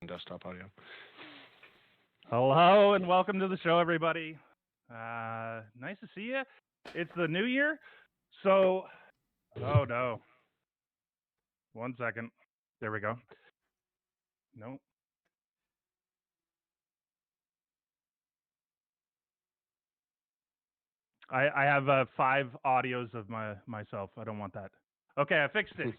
desktop audio. Hello and welcome to the show, everybody. Nice to see you. It's the new year, so oh no, 1 second. There we go. No, I have 5 audios of myself. I don't want that. Okay, I fixed it.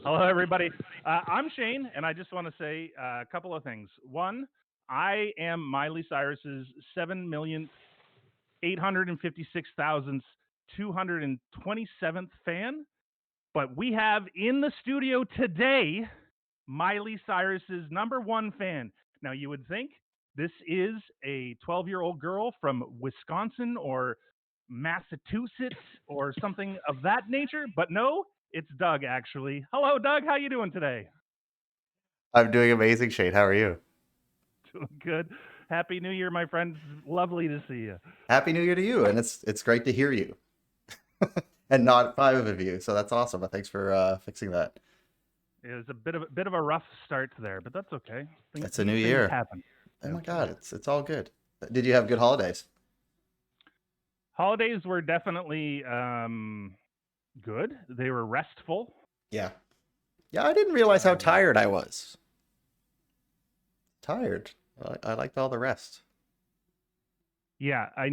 Hello, everybody. I'm Shane, and I just want to say a couple of things. One, I am Miley Cyrus's 7,856,227th fan. But we have in the studio today Miley Cyrus's #1 fan. Now, you would think this is a 12-year-old girl from Wisconsin or Massachusetts or something of that nature, but no, it's Doug, actually. Hello, Doug. How you doing today? I'm doing amazing, Shane. How are you? Doing good. Happy New Year, my friends. Lovely to see you. Happy New Year to you, and it's great to hear you. And not 5 of you, so that's awesome. Thanks for fixing that. It was a bit of a rough start there, but that's okay. It's a new Things year. happen. Oh my God, it's all good. Did you have good holidays? Holidays were definitely good. They were restful. Yeah. I didn't realize how tired I was. Tired. I liked all the rest. Yeah, I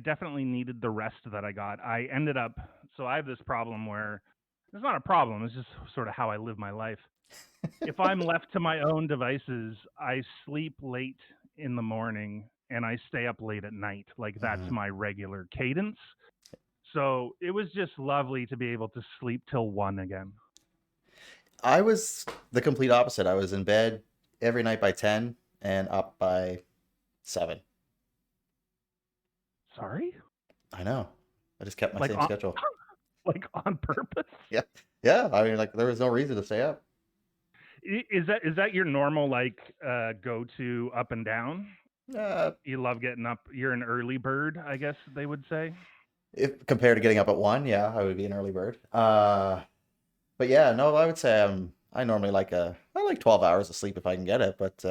definitely needed the rest that I got. I ended up, so I have this problem where it's not a problem. It's just sort of how I live my life. If I'm left to my own devices, I sleep late in the morning and I stay up late at night. Like that's my regular cadence. So it was just lovely to be able to sleep till 1 again. I was the complete opposite. I was in bed every night by 10 and up by 7. Sorry? I know. I just kept my same schedule. Like on purpose? Yeah. I mean, like there was no reason to stay up. Is that your normal go to up and down? You love getting up. You're an early bird, I guess they would say. If compared to getting up at 1, yeah, I would be an early bird. But yeah, no, I would say I normally I like 12 hours of sleep if I can get it, but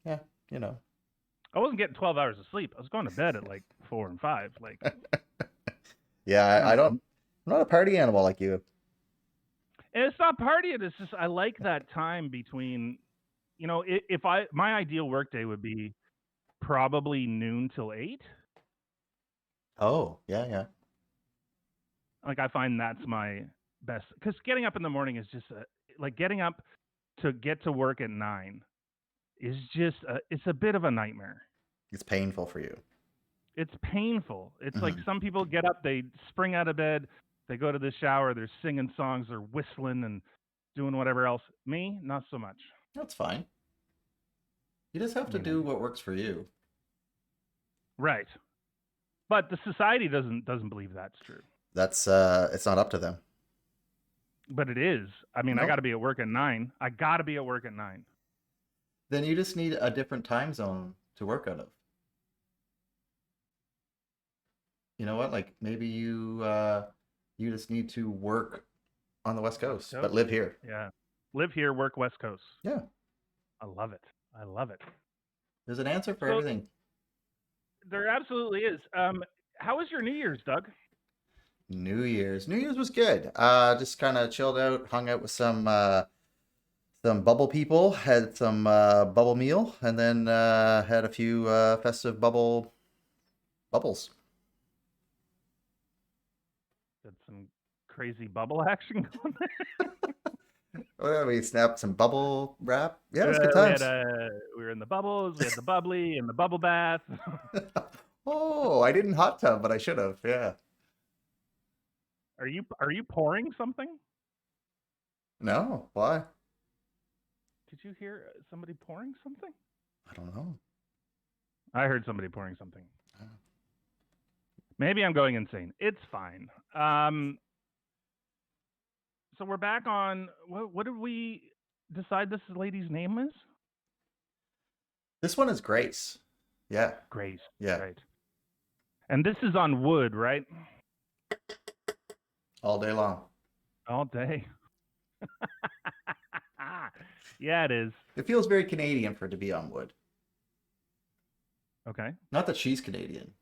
yeah, you know. I wasn't getting 12 hours of sleep. I was going to bed at like 4 and 5. Like, yeah, I'm not a party animal like you. And it's not partying. It's just I like that time between, my ideal workday would be probably noon till 8. Oh, yeah. Like I find that's my best, because getting up in the morning is just like getting up to get to work at 9 is just it's a bit of a nightmare. It's painful for you. It's painful. It's like some people get up, they spring out of bed, they go to the shower, they're singing songs or whistling and doing whatever else. Me, not so much. That's fine. You just have to do what works for you. Right. But the society doesn't believe that's true. That's it's not up to them. But it is. I mean, I got to be at work at 9. I got to be at work at 9. Then you just need a different time zone to work out of. You know what? Like maybe you just need to work on the West Coast, but live here. Yeah. Live here, work West Coast. Yeah. I love it. There's an answer for everything. There absolutely is. How was your New Year's, Doug? New Year's was good. Just kind of chilled out, hung out with some bubble people, had some bubble meal, and then had a few festive bubbles. Did some crazy bubble action going there? We snapped some bubble wrap. Yeah, it was good times. We were in the bubbles. We had the bubbly and the bubble bath. Oh, I didn't hot tub, but I should have. Yeah. Are you pouring something? No. Why? Did you hear somebody pouring something? I don't know. I heard somebody pouring something. Maybe I'm going insane. It's fine. So we're back on. What did we decide this lady's name is? This one is Grace. Yeah. Grace. Yeah. Right. And this is on wood, right? All day long. All day. Yeah, it is. It feels very Canadian for it to be on wood. Okay. Not that she's Canadian.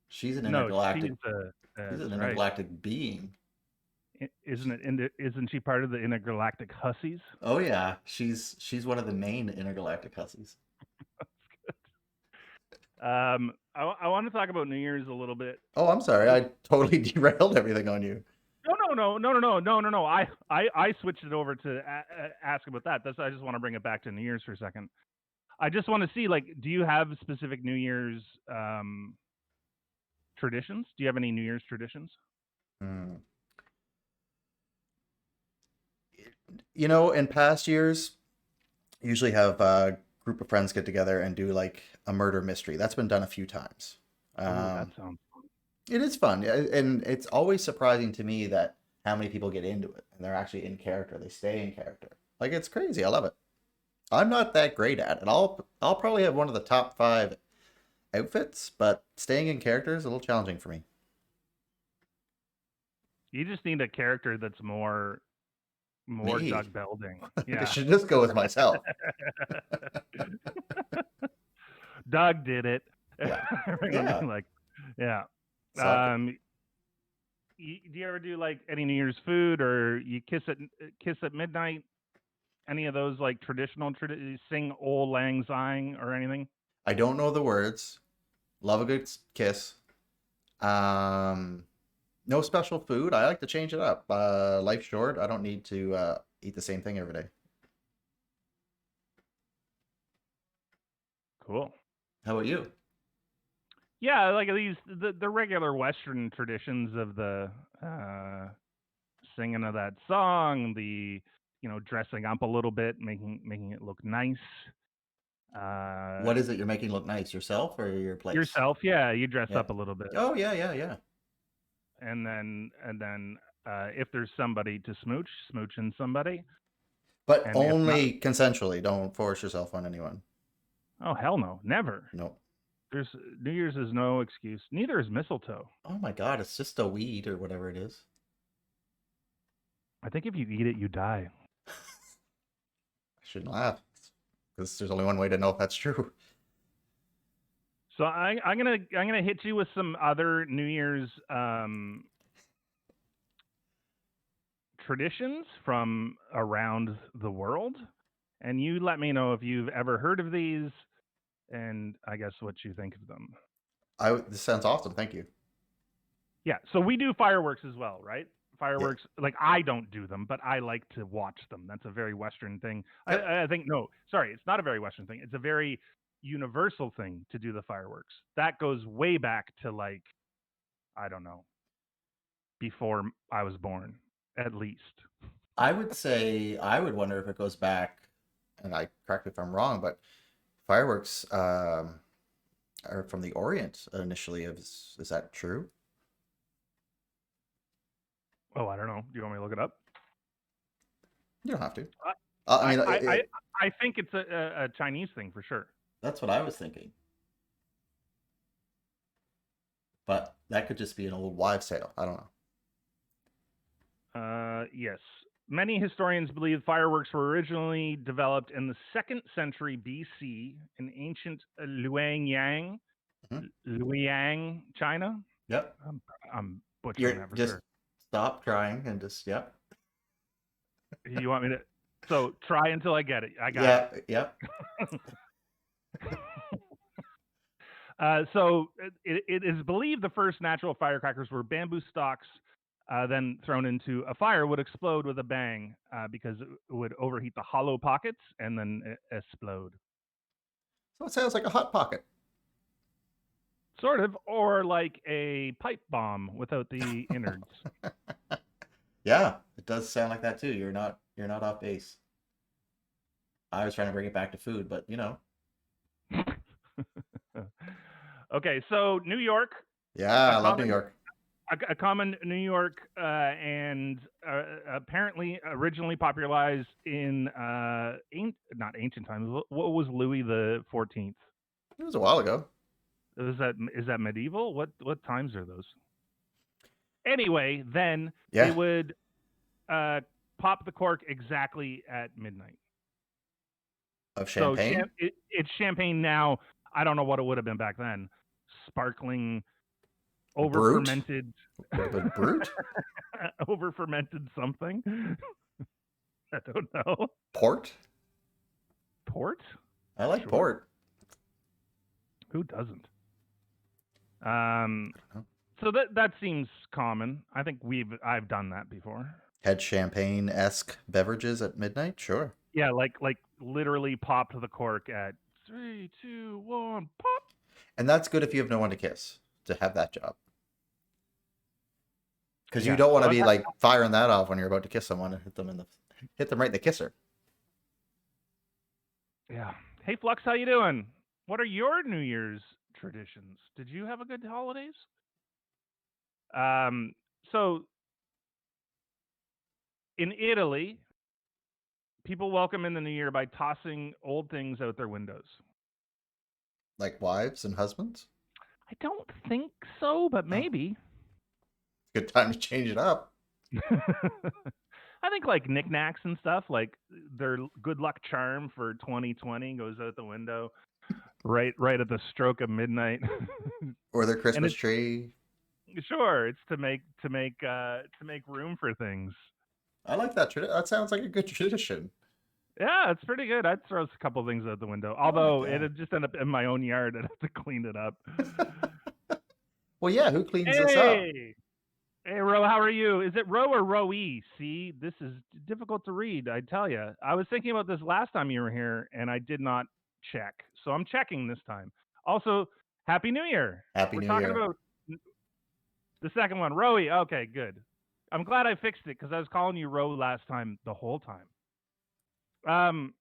She's an No, intergalactic. she's She's that's an right. intergalactic being. Isn't it? Isn't she part of the intergalactic hussies? Oh yeah, she's one of the main intergalactic hussies. I want to talk about New Year's a little bit. Oh, I'm sorry, Just I totally derailed everything on you. no. I switched it over to ask about that. I just want to bring it back to New Year's for a second. I just want to see, like, do you have specific New Year's traditions? Do you have any New Year's traditions? Hmm. You know, in past years, usually have a group of friends get together and do like a murder mystery. That's been done a few times. Oh, that Um, sounds. it is fun, and it's always surprising to me that how many people get into it and they're actually in character. They stay in character. Like it's crazy. I love it. I'm not that great at it. I'll probably have one of the top 5 outfits, but staying in character is a little challenging for me. You just need a character that's more Me, Doug Belding. I Yeah. should just go with myself. Doug did it. Yeah, yeah. Like, yeah. Suck. Um, do you ever do like any New Year's food, or you kiss at midnight? Any of those like traditional sing "Old Lang Syne" or anything? I don't know the words. Love a good kiss. Um, no special food. I like to change it up. Life's short. I don't need to eat the same thing every day. Cool. How about you? Yeah, like these the regular Western traditions of the uh, singing of that song, the dressing up a little bit, making it look nice. Uh, What is it you're making look nice? Yourself or your place? Yourself, yeah, you dress Yeah. up a little bit, Oh yeah, yeah, yeah. and then if there's somebody to smooching somebody, But and if not, only consensually. Don't force yourself on anyone. oh hell no, never. No. There's New Year's is no excuse. Neither is mistletoe. Oh my God, it's just a weed or whatever it is. I think if you eat it, you die. I shouldn't laugh because there's only one way to know if that's true. So I'm gonna hit you with some other New Year's traditions from around the world, and you let me know if you've ever heard of these, and I guess what you think of them. This sounds awesome. Thank you. Yeah, so we do fireworks as well, right? Yeah. Fireworks, like I don't do them, but I like to watch them. That's a very Western thing. Yep. I think no, sorry, it's not a very Western thing. It's a very universal thing to do the fireworks. That goes way back to like I don't know, before I was born, at least. I would say I would wonder if it goes back, and I correct me if I'm wrong, but fireworks are from the Orient initially. Is that true? Oh, I don't know. Do you want me to look it up? You don't have to. I I mean, I I, I think it's a Chinese thing for sure. that's what I was thinking, but that could just be an old wives' tale. I don't know. Yes. Many historians believe fireworks were originally developed in the 2nd century BC in ancient Mhm. Luoyang, China. Yep. I'm, I'm butchering You're that for just sure. stop trying and just yep. You want me to? So try until I get it. I got it. Yeah. Yep. So it is believed the first natural firecrackers were bamboo stalks, then thrown into a fire would explode with a bang because it would overheat the hollow pockets and then explode. So it sounds like a hot pocket. Sort of, or like a pipe bomb without the innards. Yeah, it does sound like that too. You're not off base. I was trying to bring it back to food, but Okay, so New York, yeah, a I love New common York. a common New York, and apparently originally popularized in not ancient times. What was Louis the 14th? It was a while ago. Is that medieval? What times are those? Anyway, then they Yeah. would uh, pop the cork exactly at midnight. Of So champagne? it's champagne now. I don't know what it would have been back then. Sparkling, over Brute? fermented, Would have been brute? over fermented something. I don't know. Port? Port? I like Sure. port. Who doesn't? Um, Huh? so that seems common. I think I've done that before. Had champagne-esque beverages at midnight? Sure. Yeah, like literally popped the cork at 3, 2, 1, pop. And that's good if you have no one to kiss to have that job. Because you Yeah. don't want to Well, be like firing that off when you're about to kiss someone and hit them right in the kisser. yeah. Hey Flux, how you doing? What are your New Year's traditions? Did you have a good holidays? Um, so in Italy, people welcome in the new year by tossing old things out their windows. Like wives and husbands? I don't think so, but Oh, maybe. good time to change it up. I think like knickknacks and stuff, like their good luck charm for 2020 goes out the window right at the stroke of midnight. Or their And Christmas it's tree. sure, it's to make room for things. I like that. That sounds like a good tradition. Yeah, it's pretty good. I'd throw a couple things out the window. I like Although that. it'd just end up in my own yard. I'd have to clean it up. Well, yeah, who cleans this up? Hey, hey, Ro, how are you? Is it Ro or Roe? See, this is difficult to read. I tell you. I was thinking about this last time you were here, and I did not check, so I'm checking this time. Also, Happy New Year. Happy We're New talking Year. about the second one, Roe. Okay, good. I'm glad I fixed it because I was calling you Ro last time the whole time. Um,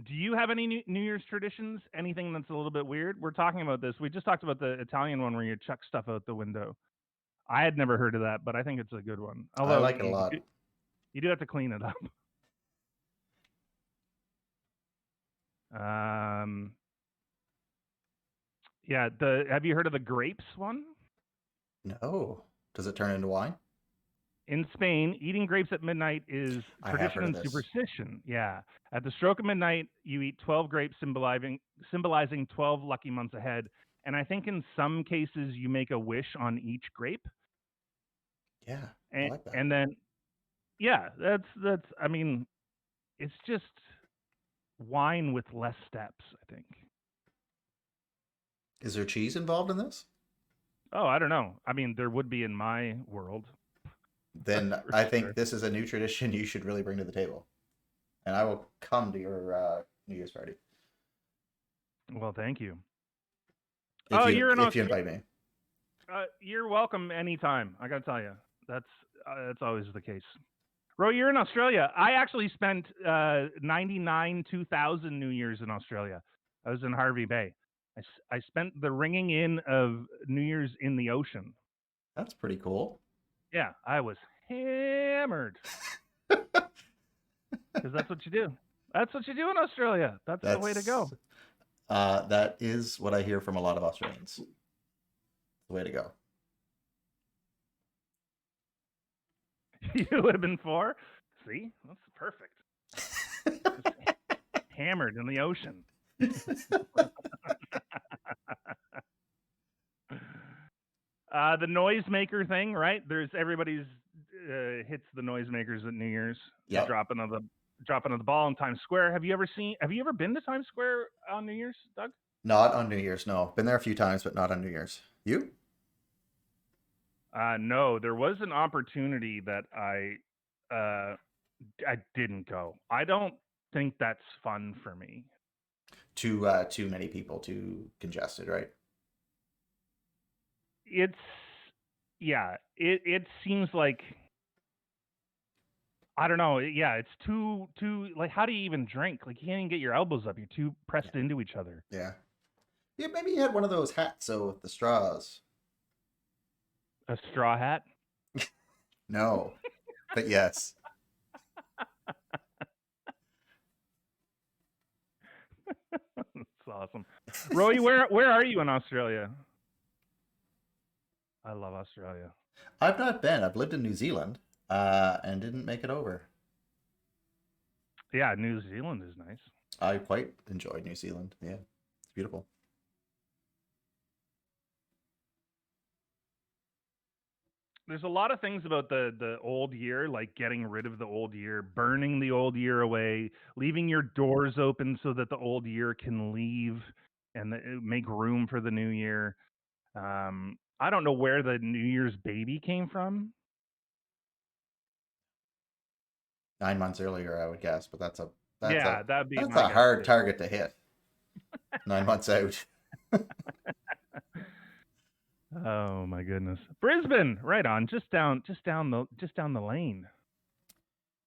do you have any New Year's traditions? Anything that's a little bit weird? We're talking about this. We just talked about the Italian one where you chuck stuff out the window. I had never heard of that, but I think it's a good one. I Although like it a lot. you do have to clean it up. Um, yeah. Have you heard of the grapes one? No. Does it turn into wine? In Spain, eating grapes at midnight is I have tradition heard of and this. superstition. Yeah. At the stroke of midnight, you eat 12 grapes, symbolizing 12 lucky months ahead. And I think in some cases you make a wish on each grape, Yeah, I and like that. and then yeah, that's. I mean, it's just wine with less steps. I think. Is there cheese involved in this? Oh, I don't know. I mean, there would be in my world, that's Then for I think sure. this is a new tradition you should really bring to the table. And I will come to your New Year's party Well, thank you. if Oh, you you're in if you Australia. invite me. You're welcome anytime. I gotta tell you, that's always the case. Ro, you're in Australia. I actually spent 99, 2000 New Year's in Australia. I was in Harvey Bay. I spent the ringing in of New Year's in the ocean. That's pretty cool. Yeah, I was hammered because that's what you do. That's what you do in Australia. That's the way to That's go. that is what I hear from a lot of Australians. The way to go. You would have been four. See, that's perfect. Just hammered in the ocean. The noisemaker thing, right? There's everybody's hits the noisemakers at New Year's. The Yep. dropping of the ball in Times Square. Have you ever been to Times Square on New Year's, Doug? Not on New Year's, no. Been there a few times, but not on New Year's. You? No, there was an opportunity that uh, I didn't go. I don't think that's fun for me. Too many people, too congested, right? It's yeah, it seems like I don't know. Yeah, it's too like how do you even drink? Like you can't even get your elbows up. You're too Yeah. pressed into each other. Yeah. Yeah, maybe you had one of those hats so with the straws. A straw hat. No. But yes. That's awesome. Roy, where are you in Australia? I love Australia. I've not been. I've lived in New Zealand, and didn't make it over. Yeah, New Zealand is nice. I quite enjoy New Zealand. Yeah, it's beautiful. There's a lot of things about the old year, like getting rid of the old year, burning the old year away, leaving your doors open so that the old year can leave and make room for the new year. I don't know where the New Year's baby came from. 9 months earlier, I would guess, but that's a Yeah, that'd be that's my a guess hard too. target to hit. 9 months out. Oh my goodness, Brisbane, right on, just down the lane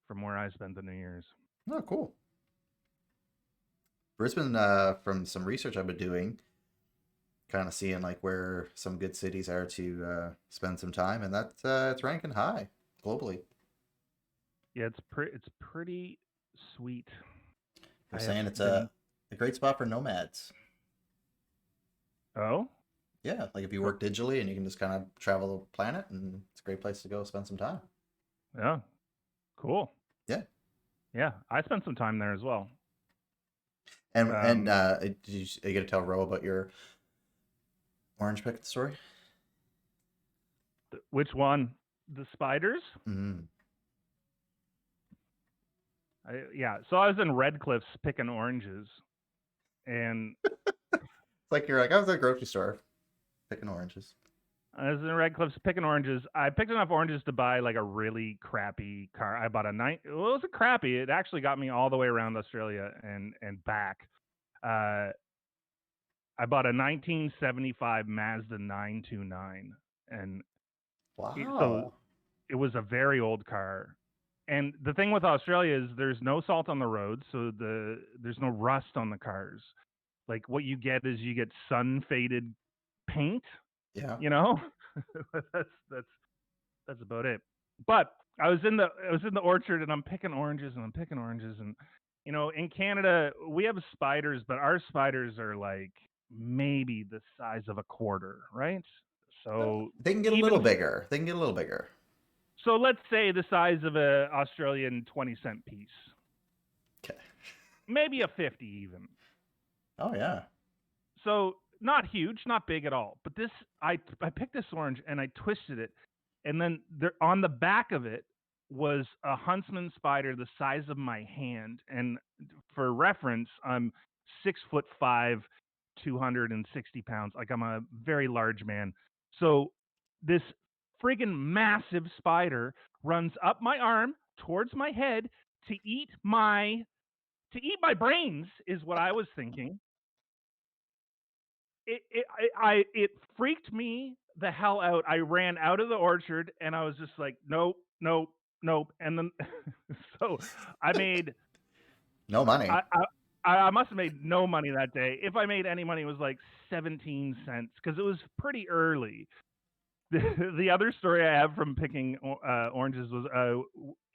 from where I spent the New Year's. Oh, cool. Brisbane, from some research I've been doing, kind of seeing like where some good cities are to spend some time, and that's it's ranking high globally. Yeah, it's pretty sweet. They're I have saying it's been. a great spot for nomads. Oh, Yeah, like if you for, work digitally and you can just kind of travel the planet, and it's a great place to go spend some time. yeah, cool. Yeah, Yeah, I spent some time there as well. and Um, you get to tell Ro about your orange picket story? which one? The spiders? Mm. Yeah. So I was in Red Cliffs picking oranges, and It's like you're like, I was at a grocery store picking oranges. I was in Red Cliffs picking oranges. I picked enough oranges to buy like a really crappy car. I bought a Well, it wasn't crappy. It actually got me all the way around Australia and back. Uh, I bought a 1975 Mazda 929, and so Wow. it was a very old car. And the thing with Australia is there's no salt on the road, so there's no rust on the cars. Like what you get is you get sun faded paint, Yeah. you know? that's that's about it. But I was in the orchard and I'm picking oranges and I'm picking oranges and in Canada we have spiders, but our spiders are like maybe the size of a quarter, right? So They can get a little even bigger. They can get a little bigger. so let's say the size of a Australian 20-cent piece. Okay. Maybe a 50 even. Oh yeah. So not huge, not big at all. But I picked this orange and I twisted it, and then there on the back of it was a huntsman spider the size of my hand. And for reference, I'm 6'5", 260 pounds. Like I'm a very large man. So this friggin' massive spider runs up my arm towards my head to eat my brains is what I was thinking. It freaked me the hell out. I ran out of the orchard and I was just like, nope, nope, nope. And then so I made No money. I, I must have made no money that day. If I made any money, it was like 17 cents because it was pretty early. The other story I have from picking oranges was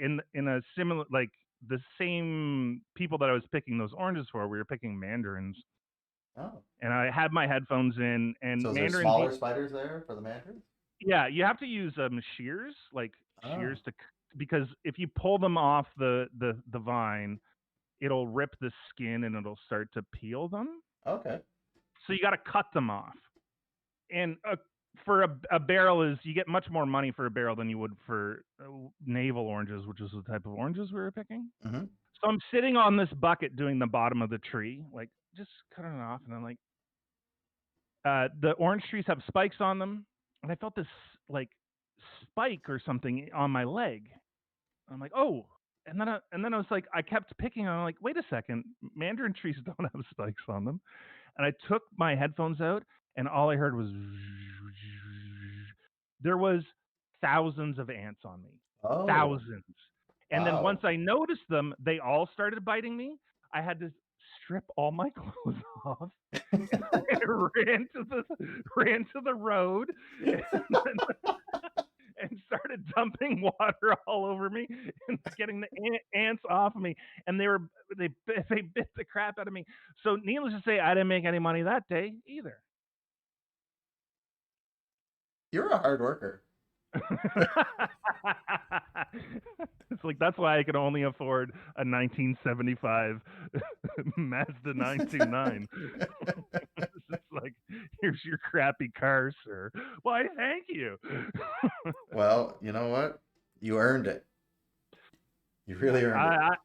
in a similar like the same people that I was picking those oranges for. We were picking mandarins, Oh. and I had my headphones in, and So is there mandarins. smaller spiders there for the mandarins? Yeah, you have to use shears, like Oh. shears because if you pull them off the vine, it'll rip the skin and it'll start to peel them. Okay. So you got to cut them off. And for a barrel is you get much more money for a barrel than you would for navel oranges, which is the type of oranges we were picking. Mm-hmm. So I'm sitting on this bucket doing the bottom of the tree, like just cutting it off, and I'm like, the orange trees have spikes on them, and I felt this like spike or something on my leg. I'm like, oh, and then I was like, I kept picking. And I'm like, wait a second, mandarin trees don't have spikes on them. And I took my headphones out, and all I heard was there was thousands of ants on me, Oh. thousands. And then once Wow. I noticed them, they all started biting me. I had to strip all my clothes off and I ran to the road and then and started dumping water all over me and getting the ants off of me. And they bit the crap out of me. So needless to say, I didn't make any money that day either. You're a hard worker. It's like that's why I can only afford a 1975 Mazda 929. It's just like, here's your crappy car, sir. Why, thank you. Well, you know what? You earned it. You really earned it.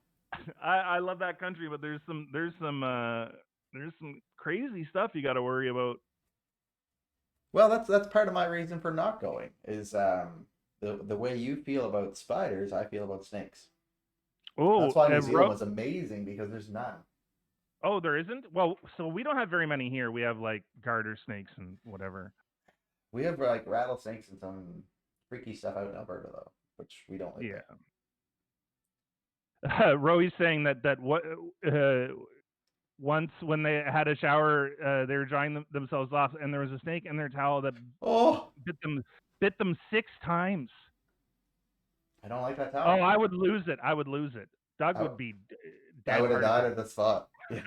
I, I love that country, but there's some crazy stuff you got to worry about. Well, that's part of my reason for not going is the way you feel about spiders, I feel about snakes. That's Oh, why New Zealand was amazing because there's none. oh, there isn't. Well, so we don't have very many here. We have like garter snakes and whatever. We have like rattlesnakes and some freaky stuff out in Alberta though, which we don't like Yeah. there. Roey's saying that what once when they had a shower, they were drying themselves off, and there was a snake in their towel that Oh, bit them bit them 6 times. I don't like that Oh, towel. I would lose it. I would lose it. Doug I, would be I dead would have heart died attack. at the spot. Yeah.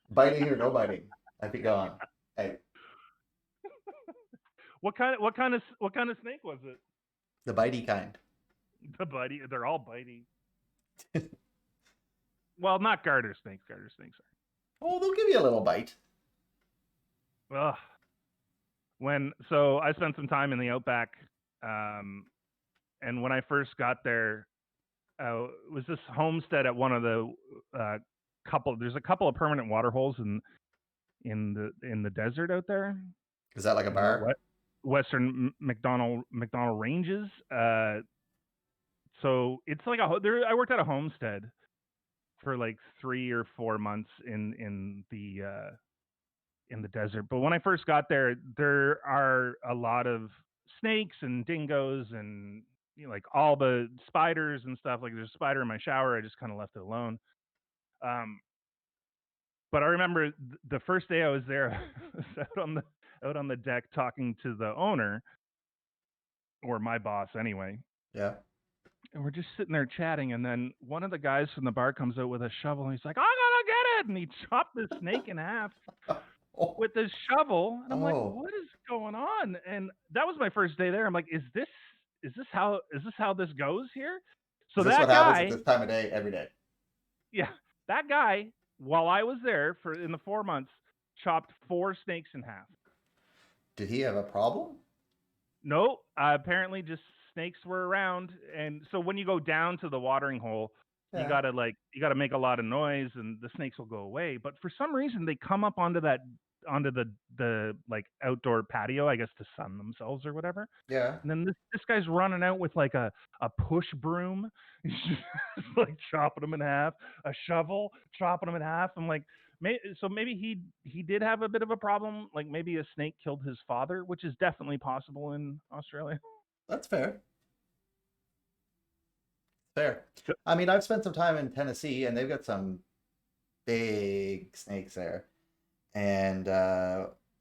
Biting or no biting, I'd be gone. Hey, What kind of snake was it? the bitey kind. The bitey. They're all bitey. Well, not garter snakes. Garter snakes Oh, they'll give you a little bite. are. Ugh. So I spent some time in the outback, um, and when I first got there, it was this homestead at one of the uh, couple. There's a couple of permanent water holes in the desert out there Is that like a in the bar? western McDonald Ranges. So it's like there. I worked at a homestead for like 3 or 4 months in the desert. But when I first got there, there are a lot of snakes and dingoes and like all the spiders and stuff. Like there's a spider in my shower. I just kind of left it alone. Um, but I remember the first day I was there, I was out on the deck talking to the owner or my boss anyway. Yeah. And we're just sitting there chatting, and then one of the guys from the bar comes out with a shovel, and he's like, "I'm gonna get it!" And he chopped the snake in half Oh, with his shovel, and I'm like, oh. "What is going on?" And that was my first day there. I'm like, "Is this how this goes here?" So Is this what that happens at guy, this time of day every day? yeah, that guy, while I was there for in the 4 months, chopped 4 snakes in half. Did he have a problem? No, apparently just snakes were around, and so when you go down to the watering hole, Yeah. you gotta make a lot of noise, and the snakes will go away. But for some reason, they come up onto the like outdoor patio, I guess, to sun themselves or whatever. Yeah. And then this guy's running out with like a push broom, he's just like chopping them in half, a shovel, chopping them in half. I'm like, so maybe he did have a bit of a problem. Like maybe a snake killed his father, which is definitely possible in Australia. That's fair. Fair. So- I mean, I've spent some time in Tennessee and they've got some big snakes there. And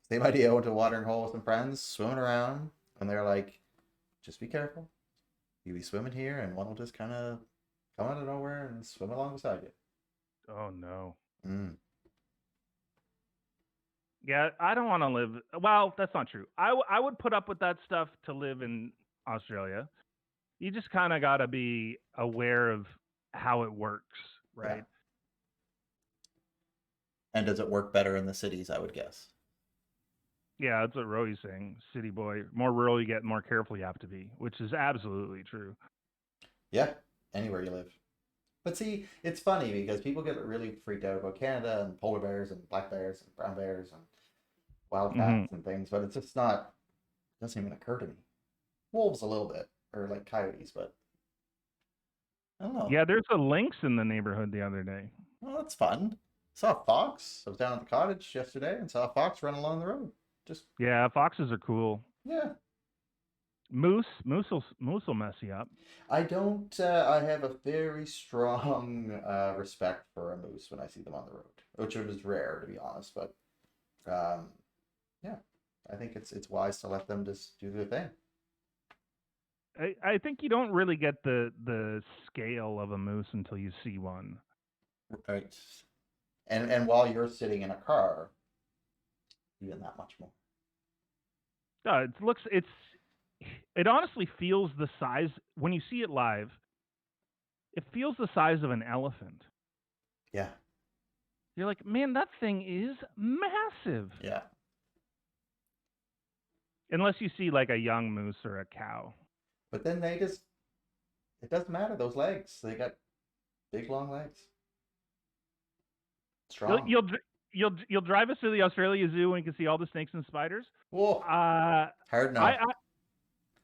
same idea, I went to a watering hole with some friends, swimming around, and they're like, just be careful. You'll be swimming here and one will just kind of come out of nowhere and swim along beside you. Oh no. Mm. Yeah, I don't want to live. Well, that's not true. I would put up with that stuff to live in Australia. You just kind of got to be aware of how it works, Yeah. right? And does it work better in the cities, I would guess? Yeah, that's what Roy's saying. City boy, more rural you get, more careful you have to be, which is absolutely true. Yeah, anywhere you live. But see, it's funny because people get really freaked out about Canada and polar bears and black bears and brown bears and Hmm. wildcats and things, but it's just not, it doesn't even occur to me. Wolves a little bit, or like coyotes, but I don't know. Yeah, there's a lynx in the neighborhood the other day. Well, that's fun. Saw a fox. I was down at the cottage yesterday and saw a fox run along the road. Just, Yeah, foxes are cool. yeah. Moose will mess you up. I don't, I have a very strong respect for a moose when I see them on the road, which is rare to be honest, but um, yeah, I think it's wise to let them just do their thing. I think you don't really get the scale of a moose until you see one. Right. And while you're sitting in a car, even that much more. It looks it honestly feels the size when you see it live. It feels the size of an elephant. Yeah. You're like, man, that thing is massive. Yeah. Unless you see like a young moose or a cow. But then they just, it doesn't matter. Those legs, they got big, long legs. You'll Strong. you'll you'll drive us to the Australia Zoo and you can see all the snakes and spiders. Whoa. Uh, Hard I, no. I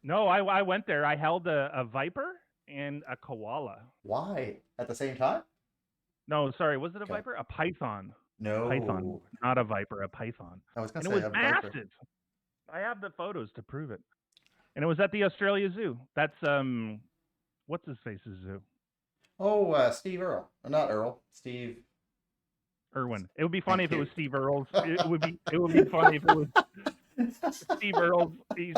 no, I went there. I held a viper and a koala. Why? At the same time? No, sorry, was it a Okay. viper? A python. Python, No. not a viper, a python. I was going And to it say was a viper. massive. I have the photos to prove it. And it was at the Australia Zoo. That's what's his face's zoo? Oh, Steve Earle. Not Earl. Steve. Irwin. It would be funny Thank if it you. was Steve Earls. It would be funny if it was Steve Earls. He's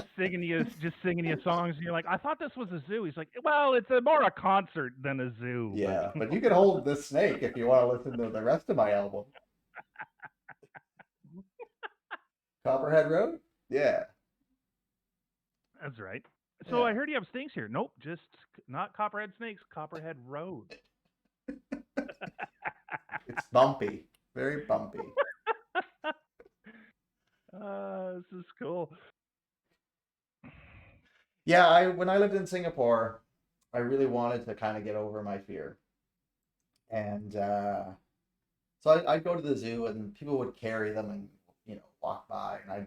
just singing you songs, and you're like, I thought this was a zoo. He's like, well, it's more a concert than a zoo, but Yeah, but you can hold this snake if you want to listen to the rest of my album. Copperhead Road? Yeah. that's right. So Yeah. I heard you have snakes here. Nope, just not copperhead snakes. Copperhead Road. It's bumpy. Very bumpy. This is cool. Yeah, I when I lived in Singapore, I really wanted to kind of get over my fear. And so I'd go to the zoo and people would carry them and, walk by and I'd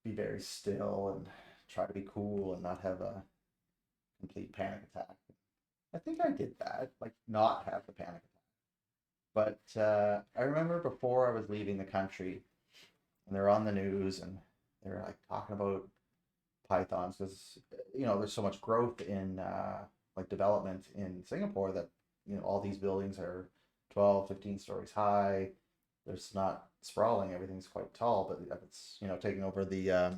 be very still and try to be cool and not have a complete panic attack. I think I did that, like not have the panic attack. But I remember before I was leaving the country, and they're on the news, and they're like talking about pythons because there's so much growth in like development in Singapore that all these buildings are 12, 15 stories high. There's not sprawling; everything's quite tall, but it's taking over the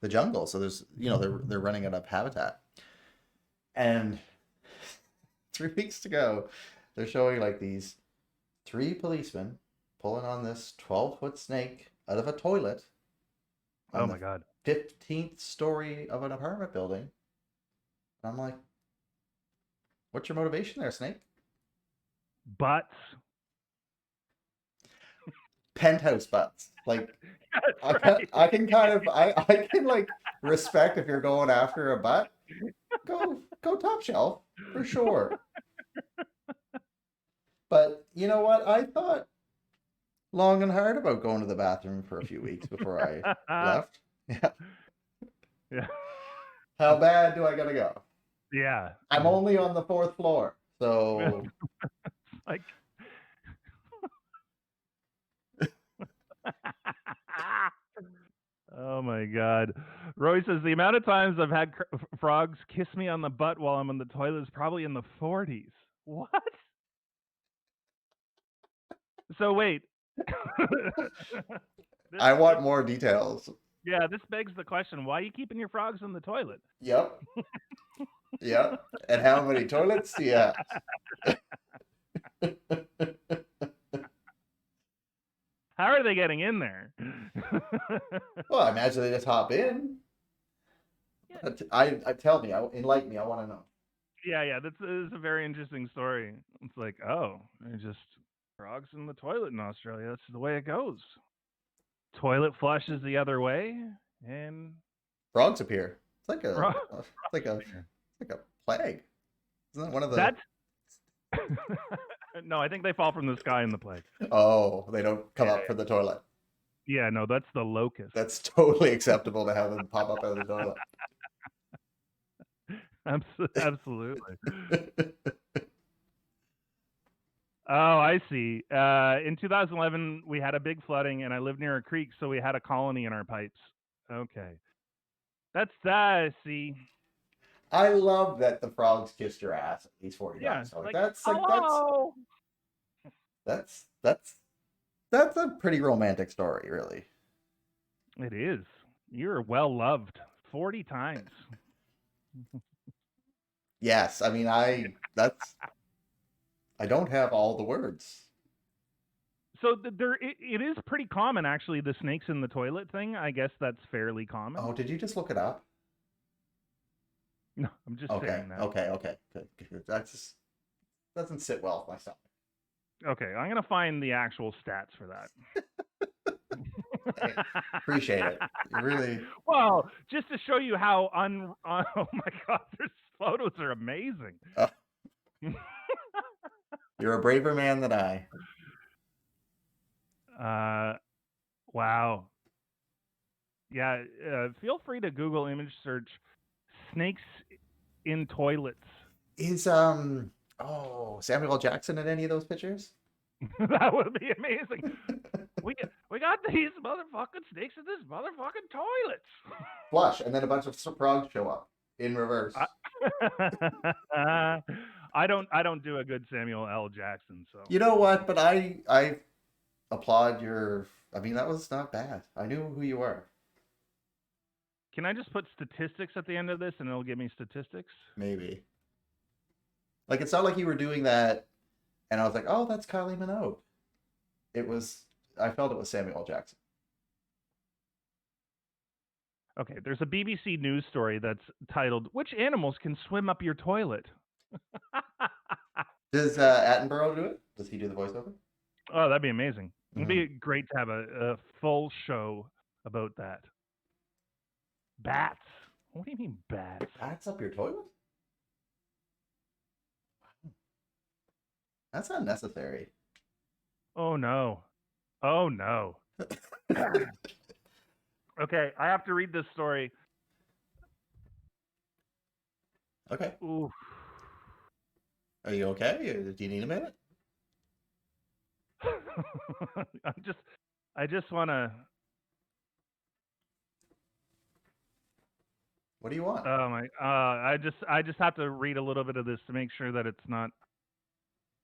jungle. So there's they're running out of habitat. And 3 weeks ago, they're showing like these three policemen pulling on this 12-foot snake out of a toilet Oh on my the god. 15th story of an apartment building. And I'm like, what's your motivation there, Snake? Butts. Penthouse butts. Like, That's right. I can kind of, I can like respect if you're going after a butt. Go top shelf for sure. But you know what? I thought long and hard about going to the bathroom for a few weeks before I left. Yeah. Yeah. How bad do I gotta go? Yeah. I'm only on the 4th floor, so Like oh my god. Roy says the amount of times I've had frogs kiss me on the butt while I'm in the toilet is probably in the 40s. What? So wait. this, I this want more details. yeah, this begs the question, why are you keeping your frogs in the toilet? Yep. Yep. And how many toilets do you have? How are they getting in there? Well, I imagine they just hop in. Yeah. I tell me, enlighten me. I want to know. Yeah, this is a very interesting story. It's like, oh, they're just frogs in the toilet in Australia. That's the way it goes. Toilet flushes the other way, and Frogs appear. It's like frogs it's like a plague. Isn't that one of the? That's no, I think they fall from the sky in the plague. Oh, they don't come Yeah, up from the toilet. yeah, no, that's the locust. That's totally acceptable to have them pop up out of the toilet. Absolutely. Oh, I see. In 2011, we had a big flooding, and I lived near a creek, so we had a colony in our pipes. Okay, that's that. See, I love that the frogs kissed your ass at least 40 yeah, times. So like like that's like hello. that's that's a pretty romantic story, really. It is. You're well loved 40 times. Yes, I mean I don't have all the words. So it is pretty common, actually, the snakes in the toilet thing. I guess that's fairly common. Oh, did you just look it up? No, I'm just Okay, saying that. okay. Good. That just doesn't sit well with my stomach. Okay, I'm gonna find the actual stats for that. Hey, appreciate it. You really, Well, just to show you how oh my god, their photos are amazing. you're a braver man than I. Wow. Yeah, feel free to Google image search snakes in toilets. Is Samuel L. Jackson in any of those pictures? That would be amazing. We got these motherfucking snakes in this motherfucking toilets. Flush, and then a bunch of frogs show up in reverse. I don't do a good Samuel L. Jackson, so. You know what? But I applaud your. I mean, that was not bad. I knew who you were. Can I just put statistics at the end of this and it'll give me statistics? Maybe. Like it's not like you were doing that, and I was like, oh, that's Kylie Minogue. It was. I felt it was Samuel L. Jackson. Okay, there's a BBC News story that's titled "Which animals can swim up your toilet?" Does Attenborough do it? Does he do the voiceover? Oh, that'd be amazing. It'd Mm-hmm. be great to have a full show about that. Bats. What do you mean bats? Bats up your toilet? That's unnecessary. Oh no. Oh no. Okay, I have to read this story. Okay. Ooh. Are you okay? Do you need a minute? I just want to. What do you want? Oh my. I just have to read a little bit of this to make sure that it's not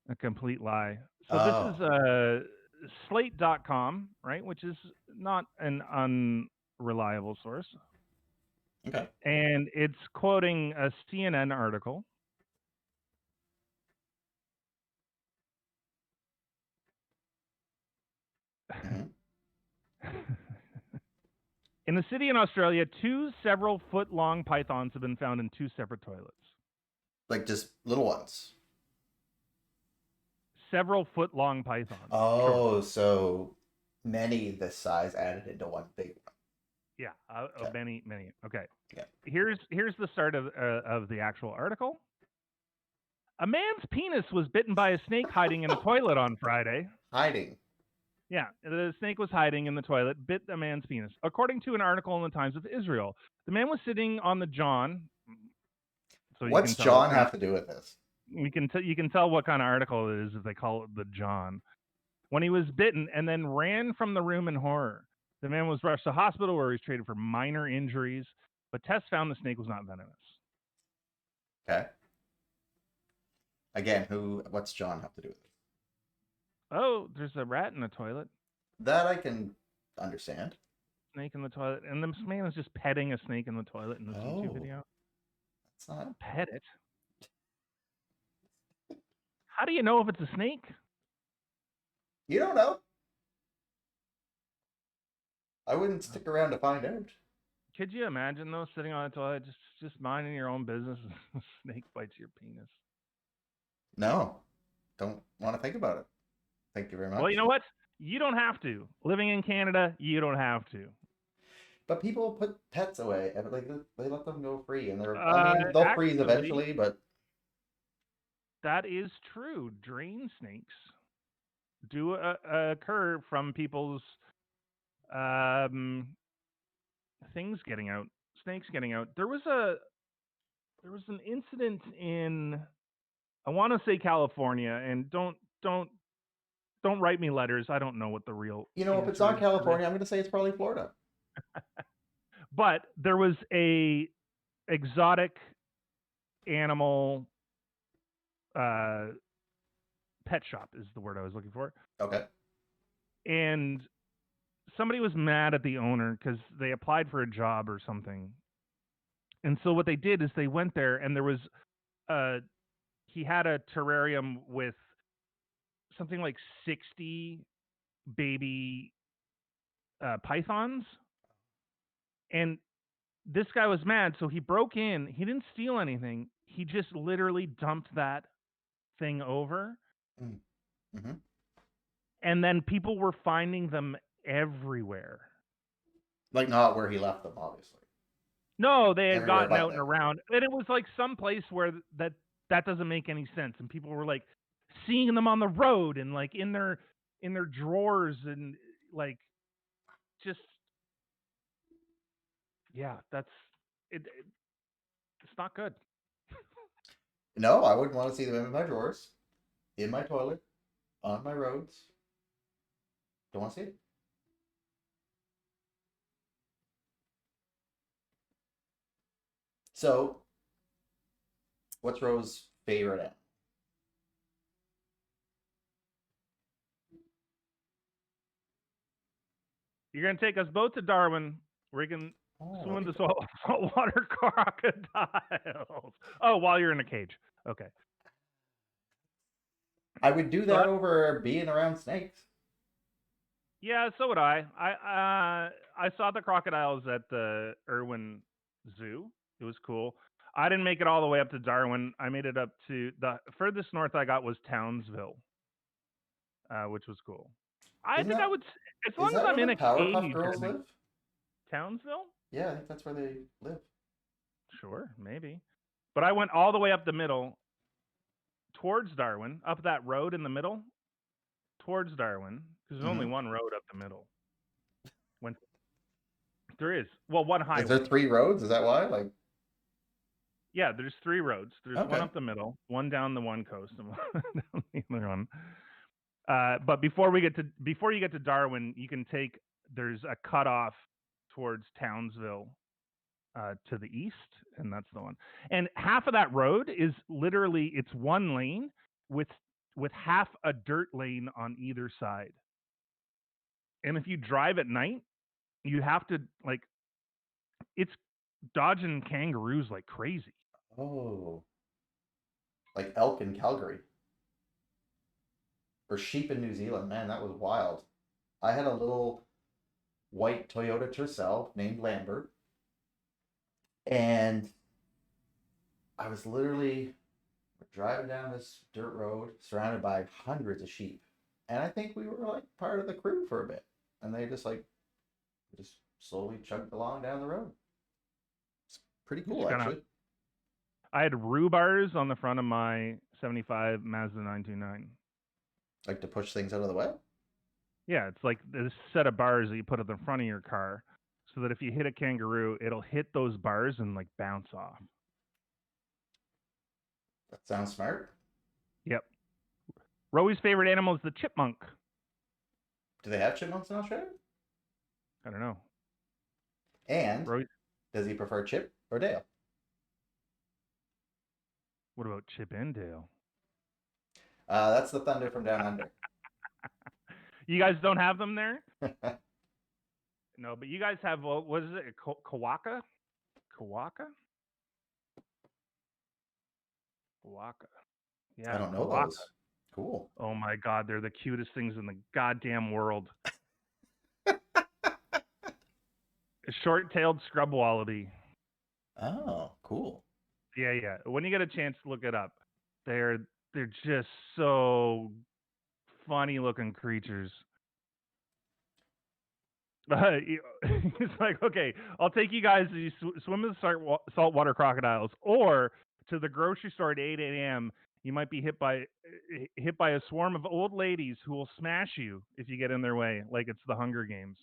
a complete lie. So this is Oh, slate.com, right, which is not an unreliable source. okay. And it's quoting a CNN article. Mm-hmm. In a city in Australia, two several foot long pythons have been found in two separate toilets. Like just little ones. Several foot long pythons. Sure. Oh, so many this size added into one big one. Yeah, Okay. many. Okay. Yeah. Here's the start of the actual article. A man's penis was bitten by a snake hiding in a toilet on Friday. Hiding. Yeah, the snake was hiding in the toilet, bit a man's penis. According to an article in the Times of Israel, the man was sitting on the john. So you can What's tell what John kind have to do with this? you can tell what kind of article it is if they call it the John. When he was bitten and then ran from the room in horror. The man was rushed to hospital where he was treated for minor injuries, but tests found the snake was not venomous. Okay. Again, what's John have to do with this? Oh, there's a rat in the toilet. That I can understand. Snake in the toilet. And the man is just petting a snake in the toilet in this YouTube Oh, video. that's not. Don't pet it. How do you know if it's a snake? You don't know. I wouldn't stick around to find out. Could you imagine though, sitting on a toilet, just minding your own business, and a snake bites your penis? No, don't want to think about it. Thank you very much. Well, you know what? You don't have to. Living in Canada, you don't have to. But people put pets away, like they let them go free, and they're. I Uh, mean, they'll freeze actually, eventually, but that is true. Drain snakes do occur from people's things getting out, snakes getting out. There was an incident in, I want to say California, and don't write me letters. I don't know what the real you know, if it's answer not is to this. California, I'm going to say it's probably Florida. But there was a exotic animal pet shop is the word I was looking for. Okay. And somebody was mad at the owner because they applied for a job or something. And so what they did is they went there and there was he had a terrarium with something like 60 baby pythons, and this guy was mad, so he broke in. He didn't steal anything. He just literally dumped that thing over, Mm-hmm. and then people were finding them everywhere. Like not where he left them, obviously. No, they had Everywhere gotten but out and there. around, and it was like some place where that doesn't make any sense, and people were like seeing them on the road and like in their drawers and like just yeah, that's it's not good. No, I wouldn't want to see them in my drawers, in my toilet, on my roads. Don't want to see it. So, what's Rose's favorite animal? You're gonna take us both to Darwin, where you can Oh, swim look in at the that. saltwater crocodiles. Oh, while you're in a cage. Okay. I would do So that over being around snakes. yeah, so would I. I saw the crocodiles at the Irwin Zoo. It was cool. I didn't make it all the way up to Darwin. I made it up to the furthest north I got was Townsville, which was cool. I Isn't think I that would, as is long as that where I'm the in a Powerpuff cage. I Girls think live? Townsville. Yeah, I think that's where they live. Sure, maybe. But I went all the way up the middle towards Darwin, up that road in the middle towards Darwin, because there's only Mm-hmm. one road up the middle. When there is, well, one Is there highway. 3 roads? Is that why? Like, Yeah, there's 3 roads. There's one okay. up the middle, one down the one coast, and one down the other one. But before you get to Darwin, you can take there's a cutoff towards Townsville to the east, and that's the one. And half of that road is literally it's one lane with half a dirt lane on either side. And if you drive at night, you have to like it's dodging kangaroos like crazy. Oh, like elk in Calgary or sheep in New Zealand. Man, that was wild. I had a little white Toyota Tercel named Lambert, and I was literally driving down this dirt road surrounded by hundreds of sheep. And I think we were like part of the crew for a bit. And they just slowly chugged along down the road. It's pretty You cool just kind of actually. I had rhubars on the front of my 75 Mazda 929. Like to push things out of the way. Yeah, it's like this set of bars that you put at the front of your car so that if you hit a kangaroo, it'll hit those bars and like bounce off. That sounds smart. Yep. Roey's favorite animal is the chipmunk. Do they have chipmunks in Australia? I don't know. And Roey, does he prefer Chip or Dale? what about Chip and Dale? That's the thunder from down under. You guys don't have them there? No, but you guys have, what is it? Kawaka? Kawaka? Kawaka. I Yeah, don't know Kawaka. those. Cool. Oh my God, they're the cutest things in the goddamn world. A short-tailed scrub wallaby. Oh, cool. Yeah, yeah. When you get a chance to look it up, they're they're just so funny-looking creatures. It's like, okay, I'll take you guys to swim with saltwater crocodiles, or to the grocery store at 8 a.m. You might be hit by a swarm of old ladies who will smash you if you get in their way, like it's the Hunger Games.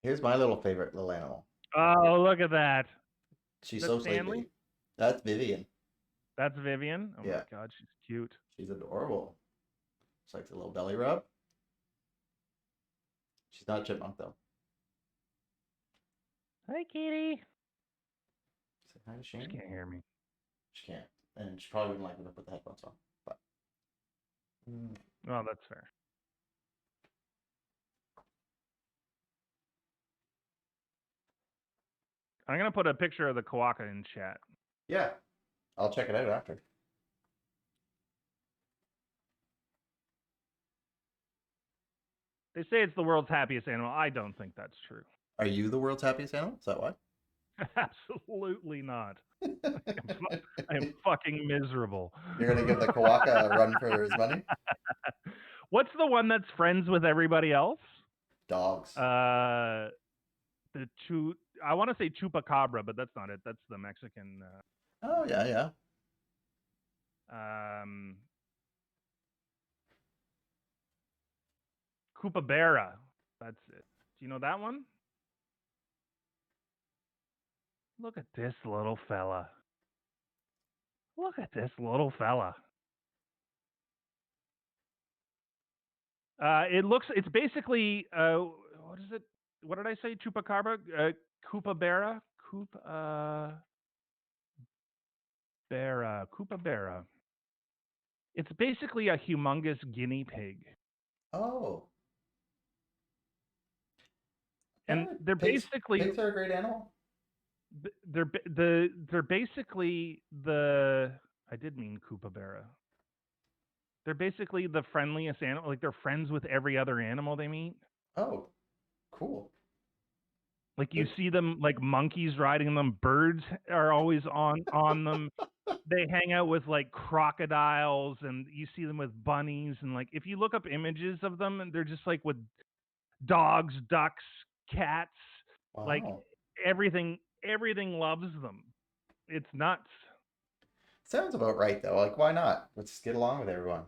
Here's my little favorite little animal. Oh, look at that! She's That's so Stanley. sleepy. That's Vivian. That's Vivian. Oh my Yeah, God, she's cute. she's adorable. She likes a little belly rub. She's not a chipmunk though. Hi, kitty. Say hi to She Shane. can't hear me. She can't, and she probably wouldn't like me to put the headphones on. But Oh, that's fair. I'm gonna put a picture of the Kawaka in chat. yeah, I'll check it out after. They say it's the world's happiest animal. I don't think that's true. Are you the world's happiest animal? Is that why? Absolutely not. I am fucking miserable. You're gonna give the Kawaka a run for his money? What's the one that's friends with everybody else? Dogs. Uh, I want to say chupacabra, but that's not it. That's the Mexican. Oh yeah, yeah. Cupabera. That's it. Do you know that one? Look at this little fella. Look at this little fella. It's basically, what is it? What did I say? Chupacabra? Cupabera? Cupabera. It's basically a humongous guinea pig. Oh. And Yeah, they're basically pigs are a great animal. they're basically the I did mean Cupabera. They're basically the friendliest animal. Like they're friends with every other animal they meet. Oh, cool. Like you see them like monkeys riding them. Birds are always on them. They hang out with like crocodiles, and you see them with bunnies. And like if you look up images of them, and they're just like with dogs, ducks, cats, like Wow. everything loves them. It's nuts. Sounds about right though. Like, why not? Let's get along with everyone.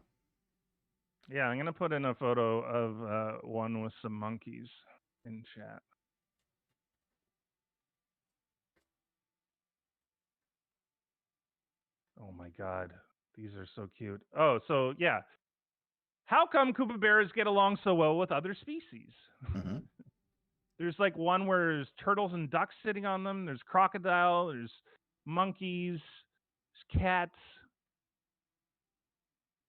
Yeah, I'm gonna put in a photo of one with some monkeys in chat. Oh my god, these are so cute. Oh, so yeah, how come Koopaberas get along so well with other species? Mm-hmm. There's like one where there's turtles and ducks sitting on them. There's crocodile. There's monkeys. There's cats.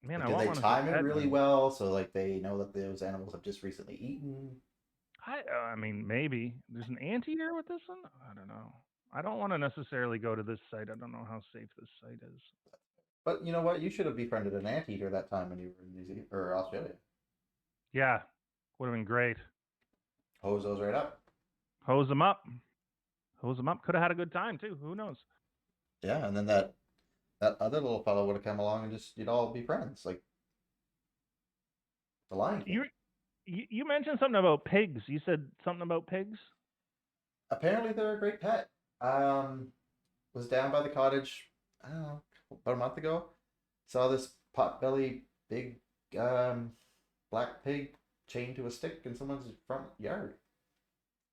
Man, Like, I do want they one as a time it pet really now. well so like they know that those animals have just recently eaten? I mean, maybe there's an anteater with this one. I don't know. I don't want to necessarily go to this site. I don't know how safe this site is. But you know what? You should have befriended an anteater that time when you were in New Zealand or Australia. Yeah, would have been great. Hose those right up. Hose them up. Hose them up. Could have had a good time too. Who knows? Yeah, and then that other little fellow would have come along and just you'd all be friends, like the Lion King. You mentioned something about pigs. You said something about pigs. Apparently, they're a great pet. Was down by the cottage, I don't know, about a month ago. Saw this pot-bellied big um, black pig chained to a stick in someone's front yard,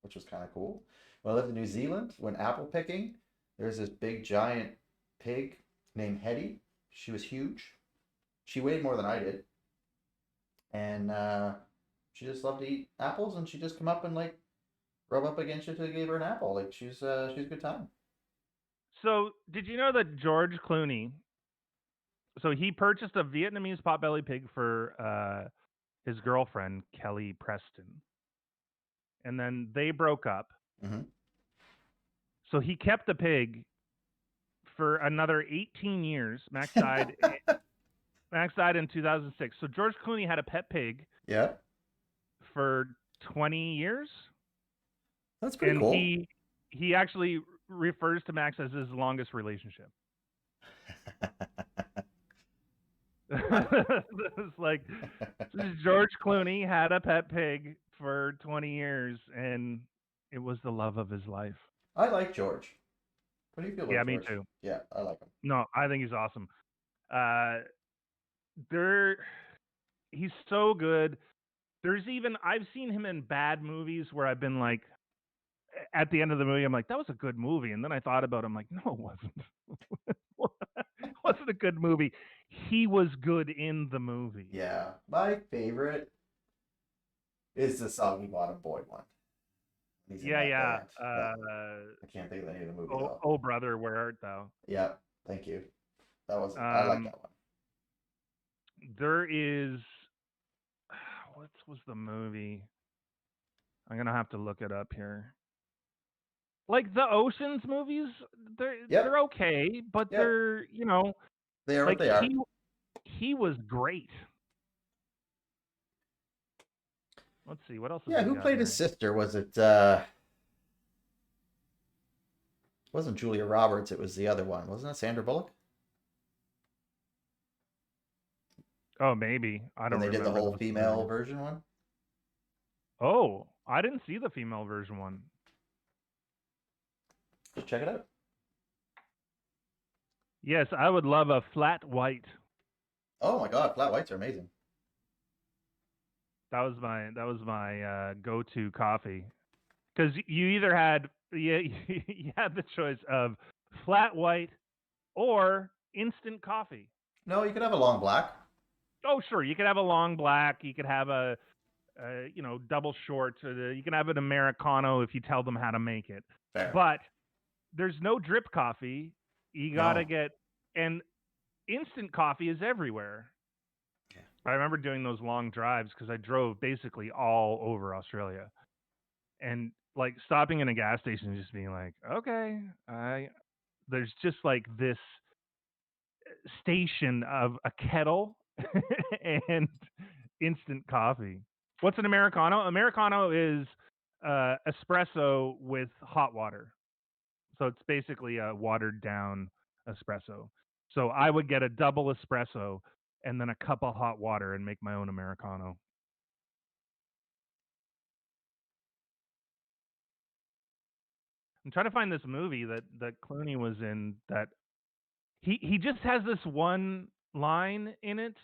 which was kind of cool. When I lived in New Zealand, when apple picking, there's this big giant pig named Hetty. She was huge. She weighed more than I did, and she just loved to eat apples. And she just come up and like rub up against you till you gave her an apple. Like she's a good time. So, did you know that George Clooney? So he purchased a Vietnamese potbelly pig for his girlfriend Kelly Preston, and then they broke up. Mm-hmm. So he kept the pig for another 18 years. Max died. Max died in 2006. So George Clooney had a pet pig. Yeah, For 20 years, that's pretty and cool. he actually refers to Max as his longest relationship. It's like George Clooney had a pet pig for 20 years, and it was the love of his life. I like George. What do you feel Yeah, about me George? too. Yeah, I like him. No, I think he's awesome. There, he's so good. There's even I've seen him in bad movies where I've been like, at the end of the movie, I'm like, that was a good movie, and then I thought about it, I'm like, no, it wasn't. It wasn't a good movie. He was good in the movie. Yeah, my favorite is the Soggy Bottom Boy one. He's in Yeah, that yeah. band. I can't think of the name of the movie Oh, though. oh, brother, where art thou? Yeah, thank you. That was I like Um, that one. there is what was the movie? I'm gonna have to look it up here. Like the Ocean's movies, they're Yep, okay, but yep. they're They are what like they are. he was great. Let's see, what else have Yeah, we who got played his here? sister? Was it wasn't Julia Roberts, it was the other one. Wasn't it Sandra Bullock? Oh, maybe. I When don't they did the remember whole the female severity. version one? Oh, I didn't see the female version one. Just check it out. Yes, I would love a flat white. Oh my god, flat whites are amazing. That was my go-to coffee. Because you either had you had the choice of flat white or instant coffee. No, you could have a long black. Oh, sure, you could have a long black. You could have a double short. You can have an Americano if you tell them how to make it. Fair. But there's no drip coffee. You gotta No. get and instant coffee is everywhere. Yeah. I remember doing those long drives because I drove basically all over Australia, and like stopping in a gas station and just being like, okay, I there's just like this station of a kettle and instant coffee. What's an Americano? Americano is espresso with hot water. So it's basically a watered down espresso. So I would get a double espresso and then a cup of hot water and make my own Americano. I'm trying to find this movie that Clooney was in that he just has this one line in it,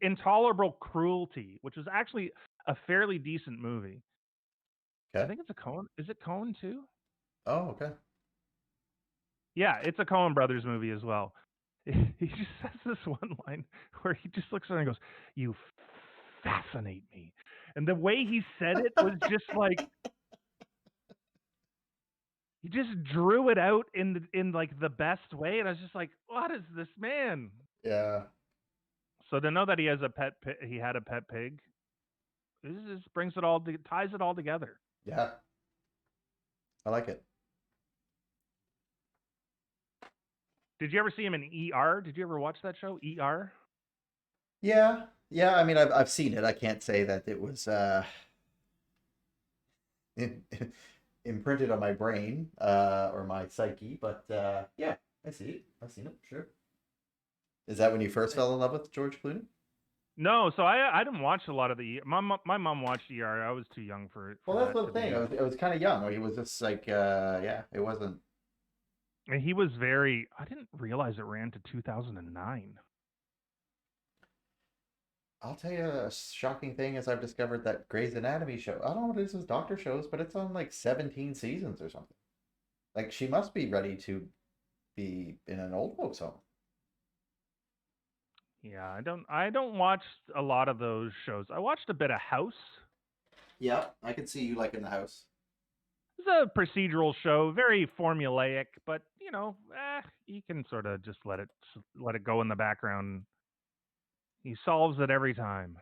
intolerable cruelty, which was actually a fairly decent movie. I Okay. think it's a Coen. Is it Coen too? Oh, okay. Yeah, it's a Coen Brothers movie as well. He just says this one line where he just looks at her and goes, "You fascinate me," and the way he said it was just like he just drew it out in like the best way, and I was just like, "What is this man?" Yeah. So to know that he has he had a pet pig, this just ties it all together. Yeah. I like it. Did you ever see him in ER? Did you ever watch that show, ER? Yeah. Yeah, I mean I've seen it. I can't say that it was in, imprinted on my brain or my psyche, but yeah, I see it. I've seen it, sure. Is that when you first fell in love with George Clooney? No, so I didn't watch a lot of the my mom watched ER. I was too young Well, for that's that the to thing. be. I was kind of young. He was just like, yeah, it wasn't. And he was very. I didn't realize it ran to 2009. I'll tell you a shocking thing is I've discovered that Grey's Anatomy show. I don't know what it is with doctor shows, but it's on like 17 seasons or something. Like she must be ready to be in an old folks home. Yeah, I don't watch a lot of those shows. I watched a bit of House. Yeah, I can see you like in the house. It's a procedural show, very formulaic, but you can sort of just let it go in the background. He solves it every time.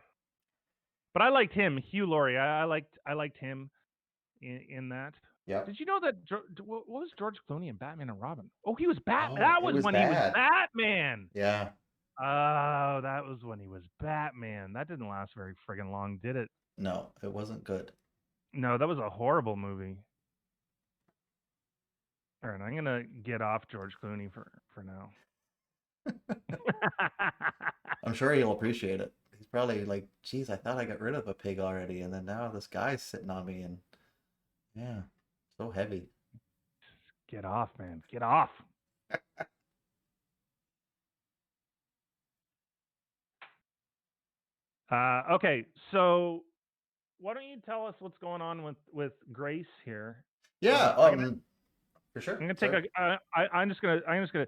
But I liked him, Hugh Laurie. I liked him in that. Yep. Did you know that what was George Clooney in Batman and Robin? Oh, he was Bat. Oh, That it was was when he was bad. Batman. Yeah. Oh, that was when he was Batman. That didn't last very friggin' long, did it? No, it wasn't good. No, that was a horrible movie. All right, I'm gonna get off George Clooney for now. I'm sure he'll appreciate it. He's probably like, geez, I thought I got rid of a pig already, and then now this guy's sitting on me, and yeah, so heavy. Get off, man. Get off. Okay, so why don't you tell us what's going on with Grace here? Yeah, I'm gonna for I'm sure. gonna take Sorry. I'm just gonna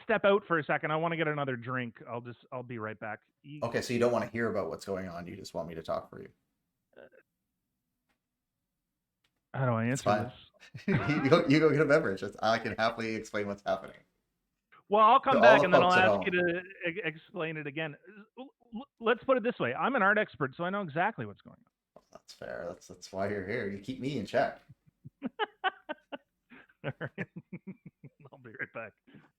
step out for a second. I want to get another drink. I'll be right back. Okay, so you don't want to hear about what's going on. You just want me to talk for you. How do I It's answer fine. this? You go get a beverage. I can happily explain what's happening Well, I'll to come all back the and then I'll folks at ask you home. to explain it again. Let's put it this way: I'm an art expert, so I know exactly what's going That's fair. That's why you're here. You keep me in check. on. All right. I'll be right back.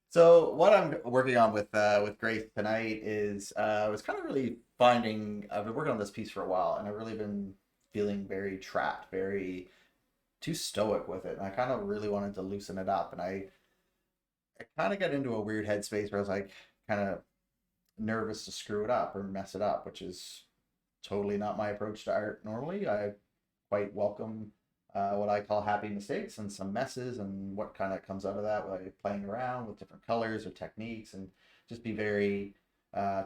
So what I'm working on with Grace tonight is I was kind of really finding I've been working on this piece for a while, and I've really been feeling very trapped, very too stoic with it. And I kind of really wanted to loosen it up. And I kind of got into a weird headspace where I was like kind of nervous to screw it up or mess it up, which is totally not my approach to art normally. I quite welcome what I call happy mistakes and some messes and what kind of comes out of that by playing around with different colors or techniques and just be very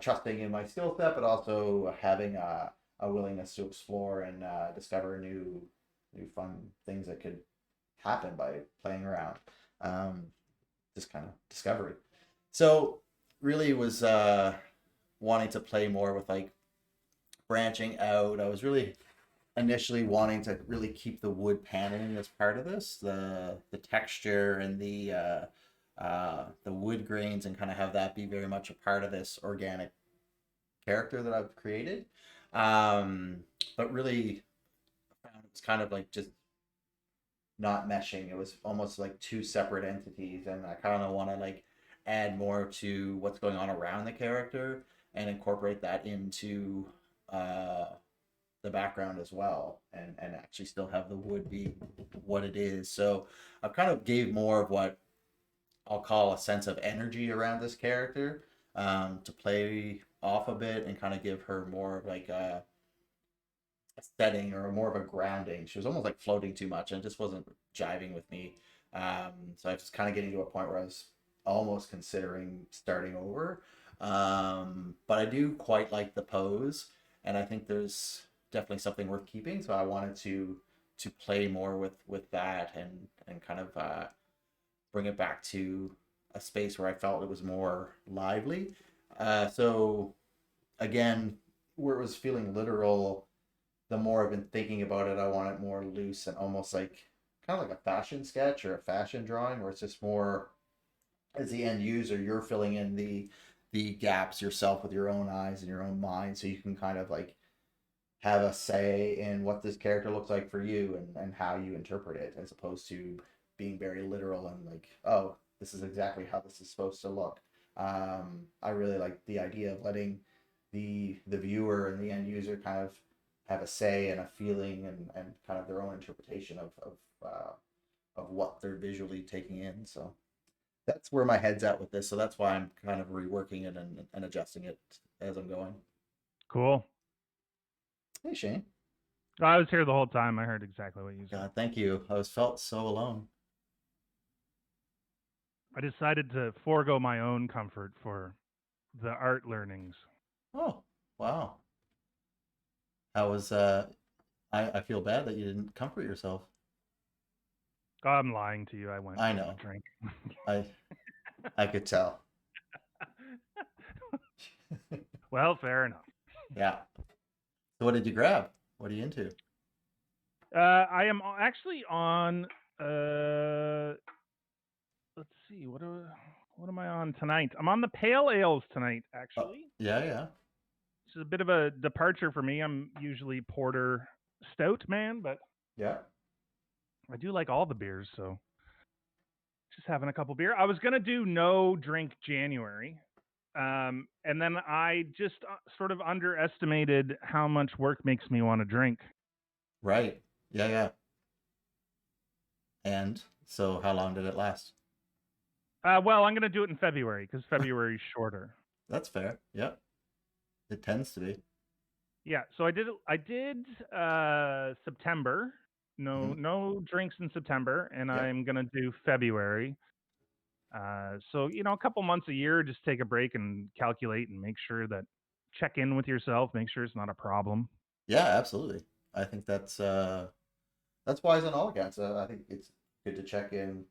trusting in my skill set, but also having a willingness to explore and discover new fun things that could happen by playing around. Um, just kind of discovery. So really was wanting to play more with like branching out. I was really initially wanting to really keep the wood paneling as part of this, the texture and the wood grains, and kind of have that be very much a part of this organic character that I've created. But really found it was kind of like just not meshing. It was almost like two separate entities, and I kind of want to like add more to what's going on around the character and incorporate that into uh, the background as well, and actually still have the wood be what it is. So I've kind of gave more of what I'll call a sense of energy around this character, to play off a bit and kind of give her more of like a setting or more of a grounding. She was almost like floating too much and it just wasn't jiving with me. So I was kind of getting to a point where I was almost considering starting over. But I do quite like the pose, and I think there's definitely something worth keeping. So I wanted to play more with that and kind of bring it back to a space where I felt it was more lively. So again, where it was feeling literal, the more I've been thinking about it, I want it more loose and almost like kind of like a fashion sketch or a fashion drawing, where it's just more as the end user, you're filling in the gaps yourself with your own eyes and your own mind, so you can kind of like have a say in what this character looks like for you and how you interpret it, as opposed to being very literal and like, oh, this is exactly how this is supposed to look. I really like the idea of letting the viewer and the end user kind of have a say and a feeling and kind of their own interpretation of what they're visually taking in. So that's where my head's at with this. So that's why I'm kind of reworking it and adjusting it as I'm going. Cool. Hey Shane. I was here the whole time. I heard exactly what you said. God, thank you. I was felt so alone. I decided to forego my own comfort for the art learnings. Oh, wow. How was I feel bad that you didn't comfort yourself. I'm lying to you. I went I for the know. drink. I I could tell. Well, fair enough. Yeah. So what did you grab? What are you into? I am actually on. Let's see. What am I on tonight? I'm on the pale ales tonight. Oh, Actually, yeah, yeah. this is a bit of a departure for me. I'm usually porter stout man, but Yeah. I do like all the beers. So just having a couple beer. I was gonna do no drink January, and then I just sort of underestimated how much work makes me want to drink. Right. Yeah, yeah. And so how long did it last? Well, I'm gonna do it in February because February's shorter. That's fair. Yep. It tends to be. Yeah, so I did September. Hmm. No drinks in September, and Yep. I'm gonna do February. So a couple months a year, just take a break and calculate and make sure that check in with yourself, make sure it's not a problem. Yeah, absolutely. I think that's wise on all accounts. I think it's good to check in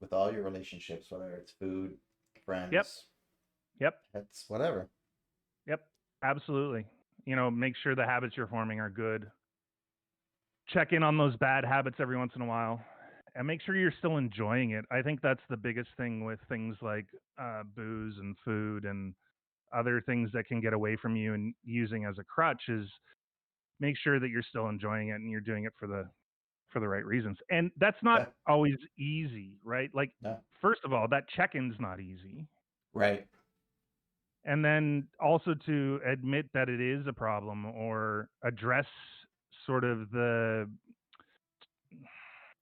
with all your relationships, whether it's food, Yep, friends, yep, pets, whatever. yep, absolutely. Make sure the habits you're forming are good. Check in on those bad habits every once in a while, and make sure you're still enjoying it. I think that's the biggest thing with things like booze and food and other things that can get away from you and using as a crutch is make sure that you're still enjoying it and you're doing it for the right reasons. And that's not Yeah. always easy, right? Like No. first of all, that check-in's not easy. Right. And then also to admit that it is a problem or address sort of the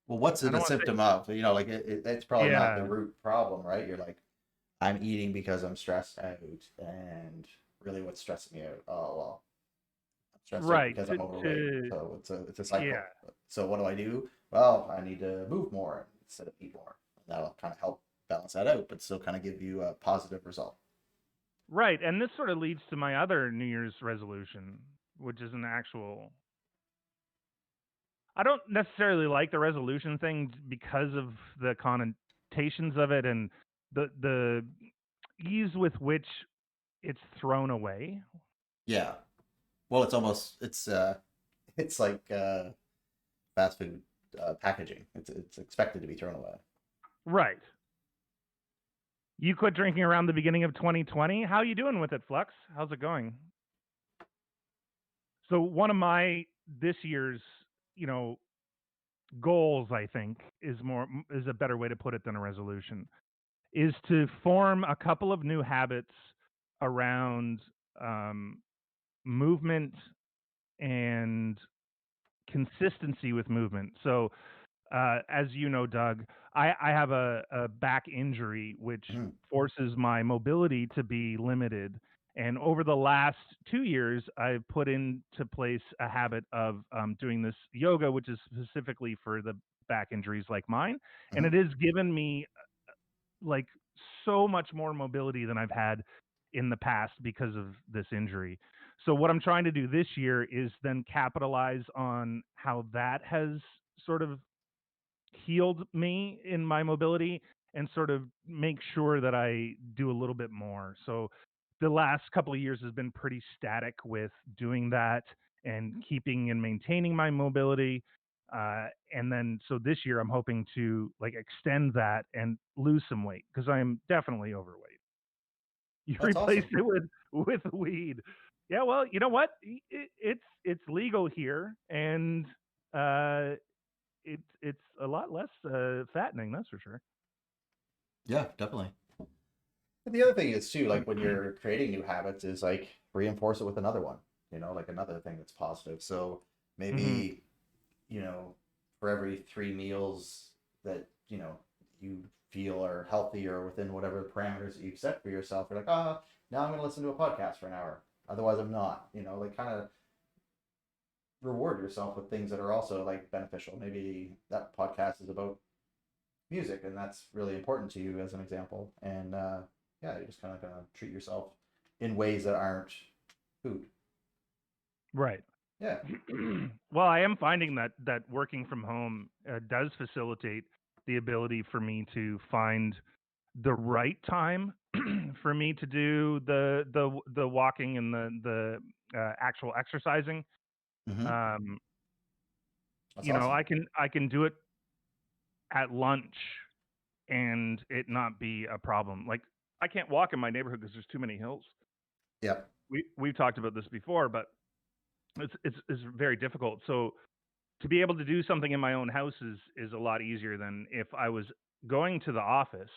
Well, what's I it don't a want to say symptom of? Like it's probably not the yeah, root problem, right? You're like, I'm eating because I'm stressed out, and really, what's stressing me out? Oh well, I'm stressed out right because I'm overweight. to So it's a yeah. cycle. So what do? Well, I need to move more instead of eat more. That'll kind of help balance that out, but still kind of give you a positive result. Right, and this sort of leads to my other New Year's resolution, which is an actual I don't necessarily like the resolution thing because of the connotations of it and the ease with which it's thrown away. Yeah. Well, it's like fast food packaging. It's expected to be thrown away. Right. You quit drinking around the beginning of 2020. How you doing with it, Flux? How's it going? So one of my this year's, you know, goals, I think, is a better way to put it than a resolution, is to form a couple of new habits around um, movement and consistency with movement. So, as you know, Doug, I have a back injury which Mhm. forces my mobility to be limited. And over the last 2 years, I've put into place a habit of doing this yoga, which is specifically for the back injuries like mine. And it Mhm. has given me like so much more mobility than I've had in the past because of this injury. So what I'm trying to do this year is then capitalize on how that has sort of healed me in my mobility and sort of make sure that I do a little bit more. So the last couple of years has been pretty static with doing that and keeping and maintaining my mobility. And then so this year I'm hoping to like extend that and lose some weight because I am definitely overweight. You That's replace awesome. it with weed. Yeah, well, you know what? It's legal here, and uh, it's a lot less fattening, that's for sure. Yeah, definitely. And the other thing is too, like when you're creating new habits, is like reinforce it with another one. Like another thing that's positive. So Hmm. maybe for every 3 meals that you feel are healthy or within whatever parameters that you've set for yourself, you're like, now I'm going to listen to a podcast for an hour. Otherwise, I'm not. Like kind of reward yourself with things that are also like beneficial. Maybe that podcast is about music, and that's really important to you as an example. And yeah, you're just kind of gonna treat yourself in ways that aren't food. Right. Yeah. Well, I am finding that working from home does facilitate the ability for me to find the right time for me to do the walking and the actual exercising. Mm-hmm. Um, That's awesome. I can do it at lunch and it not be a problem. Like I can't walk in my neighborhood because there's too many hills. Yep. We've talked about this before, but it's very difficult. So to be able to do something in my own house is a lot easier than if I was going to the office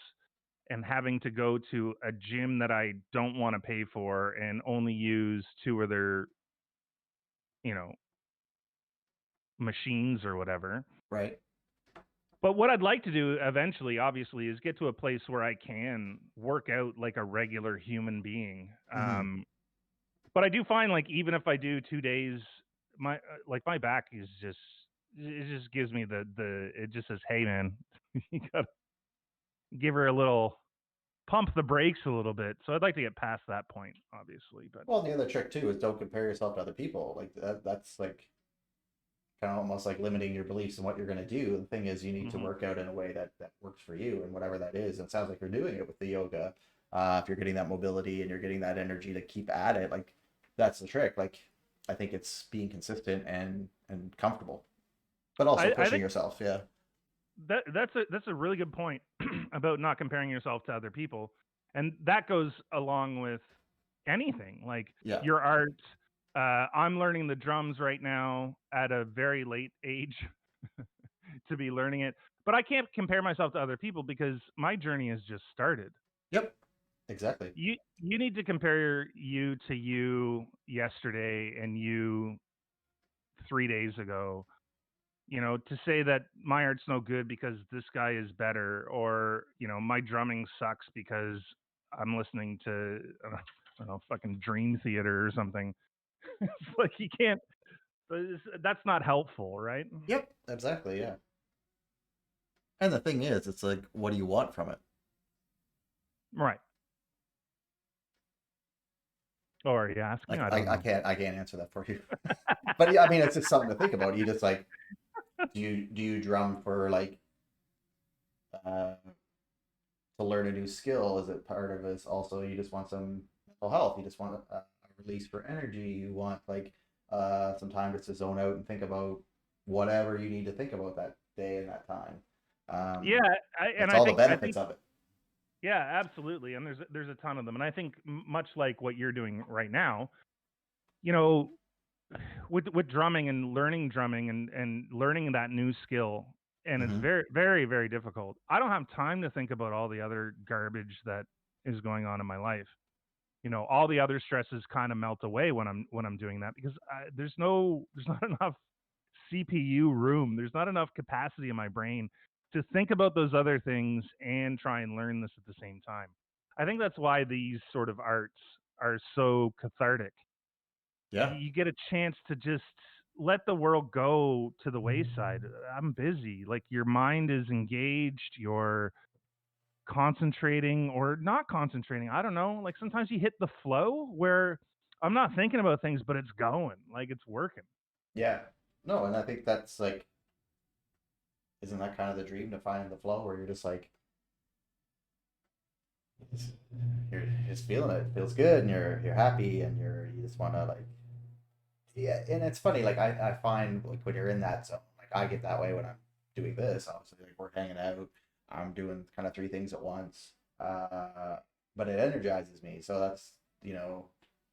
and having to go to a gym that I don't want to pay for and only use two of their, you know, machines or whatever. Right. But what I'd like to do eventually, obviously, is get to a place where I can work out like a regular human being. Mm-hmm. But I do find like even if I do 2 days, like my back is just it just gives me the it just says, hey man, you gotta give her a little pump the brakes a little bit. So I'd like to get past that point, obviously. But Well, the other trick too is don't compare yourself to other people. Like that's like kind of almost like limiting your beliefs and what you're going to do. The thing is, you need to mhm. work out in a way that works for you, and whatever that is. And it sounds like you're doing it with the yoga. If you're getting that mobility and you're getting that energy to keep at it, like that's the trick. Like I think it's being consistent and comfortable, but also I pushing think yourself. Yeah. that's a really good point about not comparing yourself to other people, and that goes along with anything like Yeah. your art. I'm learning the drums right now at a very late age to be learning it, but I can't compare myself to other people because my journey has just started. Yep. Exactly. You need to compare you to you yesterday and you 3 days ago, to say that my art's no good because this guy is better, or my drumming sucks because I'm listening to I don't know, fucking Dream Theater or something. It's like you can't. That's not helpful, right? Yep, exactly, yeah. And the thing is, it's like, what do you want from it? Right. Or are you asking? Like, I don't know. I can't answer that for you. But yeah, I mean, it's just something to think about. You just like, do you drum for like uh, to learn a new skill? Is it part of this also you just want some mental health? You just want a release for energy. You want like some time just to zone out and think about whatever you need to think about that day and that time. Yeah, and It's I all the think benefits of it. yeah, absolutely. And there's a ton of them, and I think much like what you're doing right now, you know, with drumming and learning drumming and learning that new skill, and it's Hmm. very very very difficult. I don't have time to think about all the other garbage that is going on in my life. All the other stresses kind of melt away when I'm doing that, because there's not enough CPU room. There's not enough capacity in my brain to think about those other things and try and learn this at the same time. I think that's why these sort of arts are so cathartic. Yeah, You get a chance to just let the world go to the wayside. I'm busy. Like, your mind is engaged, you're concentrating or not concentrating. I don't know. Like, sometimes you hit the flow where I'm not thinking about things, but it's going, like it's working. yeah. No, and I think that's like, isn't that kind of the dream to find the flow where you're just like, you're just feeling it. It feels good, and you're happy, and you just want to like, yeah. And it's funny, like I find like when you're in that zone, like I get that way when I'm doing this. Obviously, like we're hanging out, I'm doing kind of three things at once, uh, but it energizes me. So that's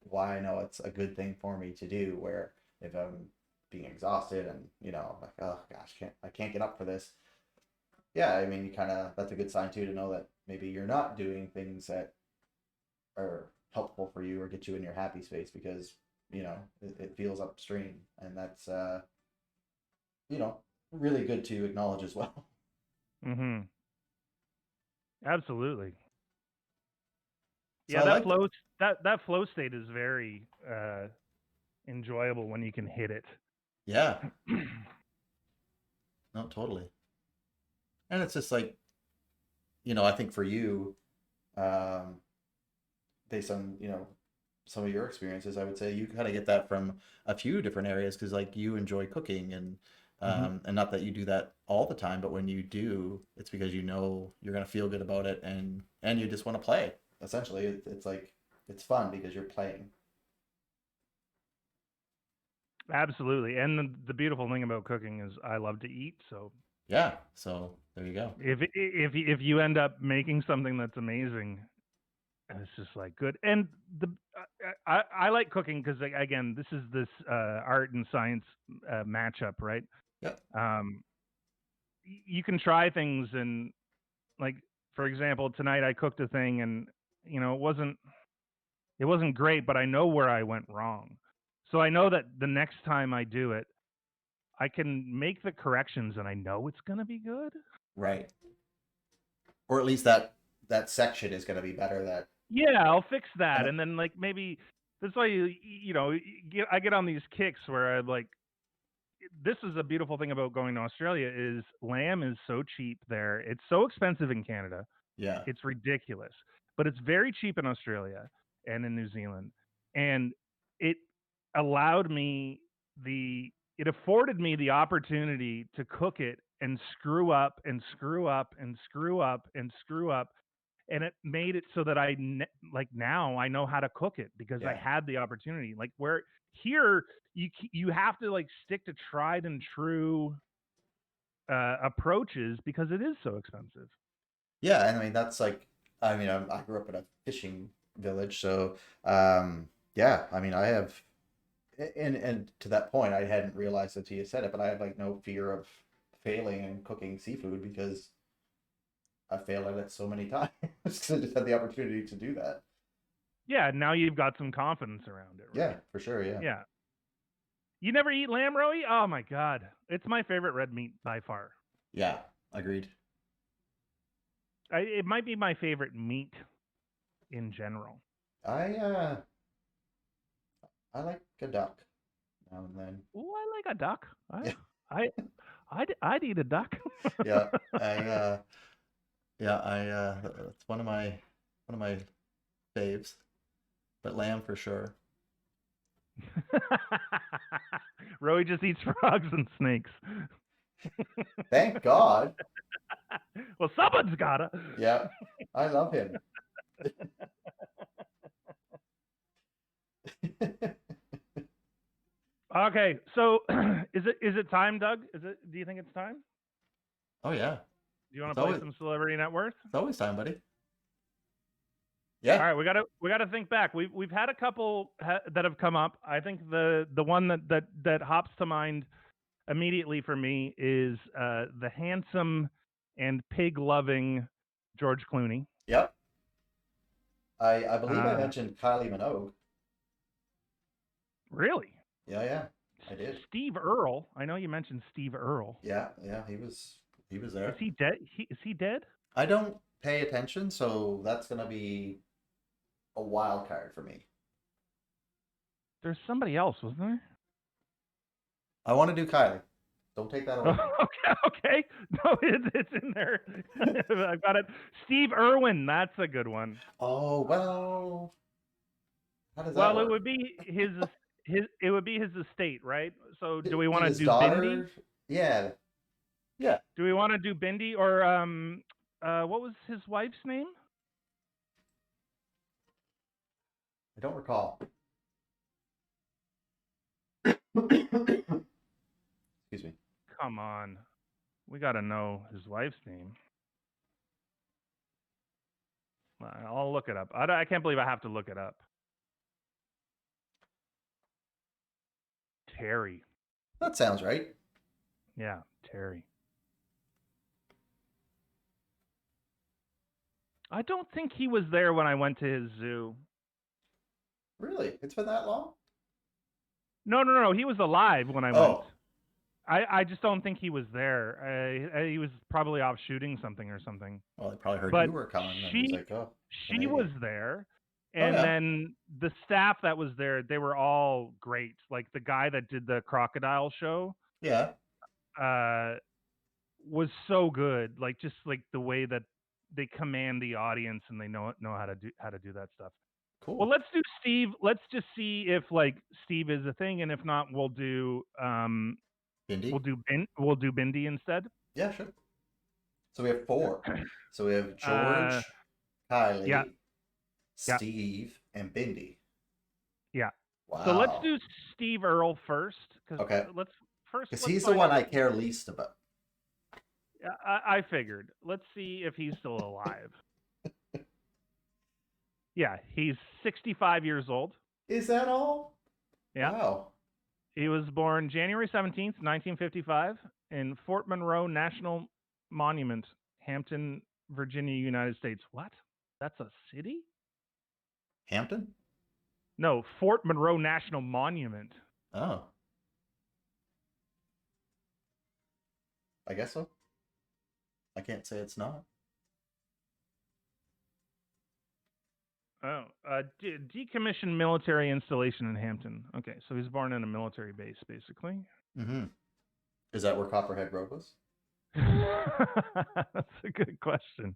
why I know it's a good thing for me to do. Where if I'm being exhausted and like, oh gosh, I can't get up for this. Yeah, I mean, you kind of, that's a good sign too, to know that maybe you're not doing things that are helpful for you or get you in your happy space, because it feels upstream, and that's you know really good to acknowledge as well. Mhm. Absolutely. So Yeah, I that like that. flow that flow state is very enjoyable when you can hit it. Yeah, no, totally. And it's just like, I think for you, um based on some of your experiences, I would say you kind of get that from a few different areas, because like you enjoy cooking, Mhm. and not that you do that all the time, but when you do, it's because you're gonna feel good about it, and you just want to play. Essentially, it's like it's fun because you're playing. Absolutely. And the beautiful thing about cooking is I love to eat, so Yeah. So there you go. if you end up making something that's amazing, it's just like good. And the I like cooking because, again, this is this art and science matchup, right? Yep. Um, you can try things, and, like, for example, tonight I cooked a thing, and it wasn't great, but I know where I went wrong. So I know that the next time I do it, I can make the corrections, and I know it's gonna be good. Right. Or at least that section is gonna be better. That Yeah, I'll fix that, and and then, like, maybe that's why I get on these kicks where I'm like, this is a beautiful thing about going to Australia is lamb is so cheap there. It's so expensive in Canada. yeah, It's ridiculous, but it's very cheap in Australia and in New Zealand, and it allowed me the it afforded me the opportunity to cook it and screw up and screw up and screw up and screw up, and it made it so that like, now I know how to cook it because I yeah. had the opportunity. Like, where here you have to, like, stick to tried and true approaches because it is so expensive. Yeah, and I mean that's like, I mean I grew up in a fishing village, so yeah, I mean I have, and to that point I hadn't realized until you said it, but I have like no fear of failing in cooking seafood, because I failed at it so many times because I just had the opportunity to do that. Yeah, now you've got some confidence around it, Yeah, right? for sure. Yeah. Yeah. You never eat lamb, Roey? Oh my god, it's my favorite red meat by far. Yeah, agreed. It might be my favorite meat in general. I I like a duck now and then. Oh, I like a duck. Yeah, I, I'd eat a duck. yeah. I that's one of my faves, but lamb for sure. Roey just eats frogs and snakes. Thank God. Well, someone's gotta. Yeah, I love him. Okay, so is it time, Doug? Do you think it's time? Oh yeah, Do you want it's to play always some celebrity net worth? it's always time, buddy. All Yeah. right, we gotta think back. We've had a couple that have come up. I think the one that hops to mind immediately for me is the handsome and pig loving George Clooney. Yep. I believe I Uh, mentioned Kylie Minogue. really, Yeah, yeah, I did. Steve Earle. I know you mentioned Steve Earle. Yeah, yeah, he was Is there. he dead? Is he dead? I don't pay attention, so that's gonna be a wild card for me. There's somebody else, wasn't there? I want to do Kylie. Don't take that away from me. Okay, okay. No, it's in there. I've got it. Steve Irwin. That's a good one. Oh well, how does that Well, it work? would be his. It would be his estate, right? So, do we Did want to his do Bindi? daughter? Yeah, yeah. Do we want to do Bindi or what was his wife's name? I don't recall. Excuse me. Come on, we got to know his wife's name. I'll look it up. I can't believe I have to look it up. Terry. That sounds right. Yeah, Terry. I don't think he was there when I went to his zoo. Really? It's been that long? No. He was alive when I went. Oh, I just don't think he was there. He was probably off shooting something or something. well, he probably heard But you were coming, and he's she like, "Oh, she was Canadian." there, Oh and yeah, then the staff that was there, they were all great. Like the guy that did the crocodile show, yeah. uh, was so good. Like just like the way that they command the audience and they know how to do that stuff. Well, Cool. let's do Steve. Let's just see if like Steve is a thing, and if not, Indy. we'll do Bindi instead. Yeah, sure. So we have four. So we have Uh, George, yeah, Kylie, yeah, Steve, and Bindi. yeah. So let's Wow. do Steve Earle first, because Okay. Because let's he's the find one out. I care least about. I figured. Let's see if he's still alive. Yeah, he's 65 years old. Is that all? Yeah, Wow. he was born January 17th, 1955, in Fort Monroe National Monument, Hampton, Virginia, United States. What? That's a city? Hampton? No, Fort Monroe National Monument. Oh, I guess so. I can't say it's not. Oh, decommissioned military installation in Hampton. Okay, so he's born in a military base, basically. Mm-hmm. Is that where Copperhead Road was? That's a good question.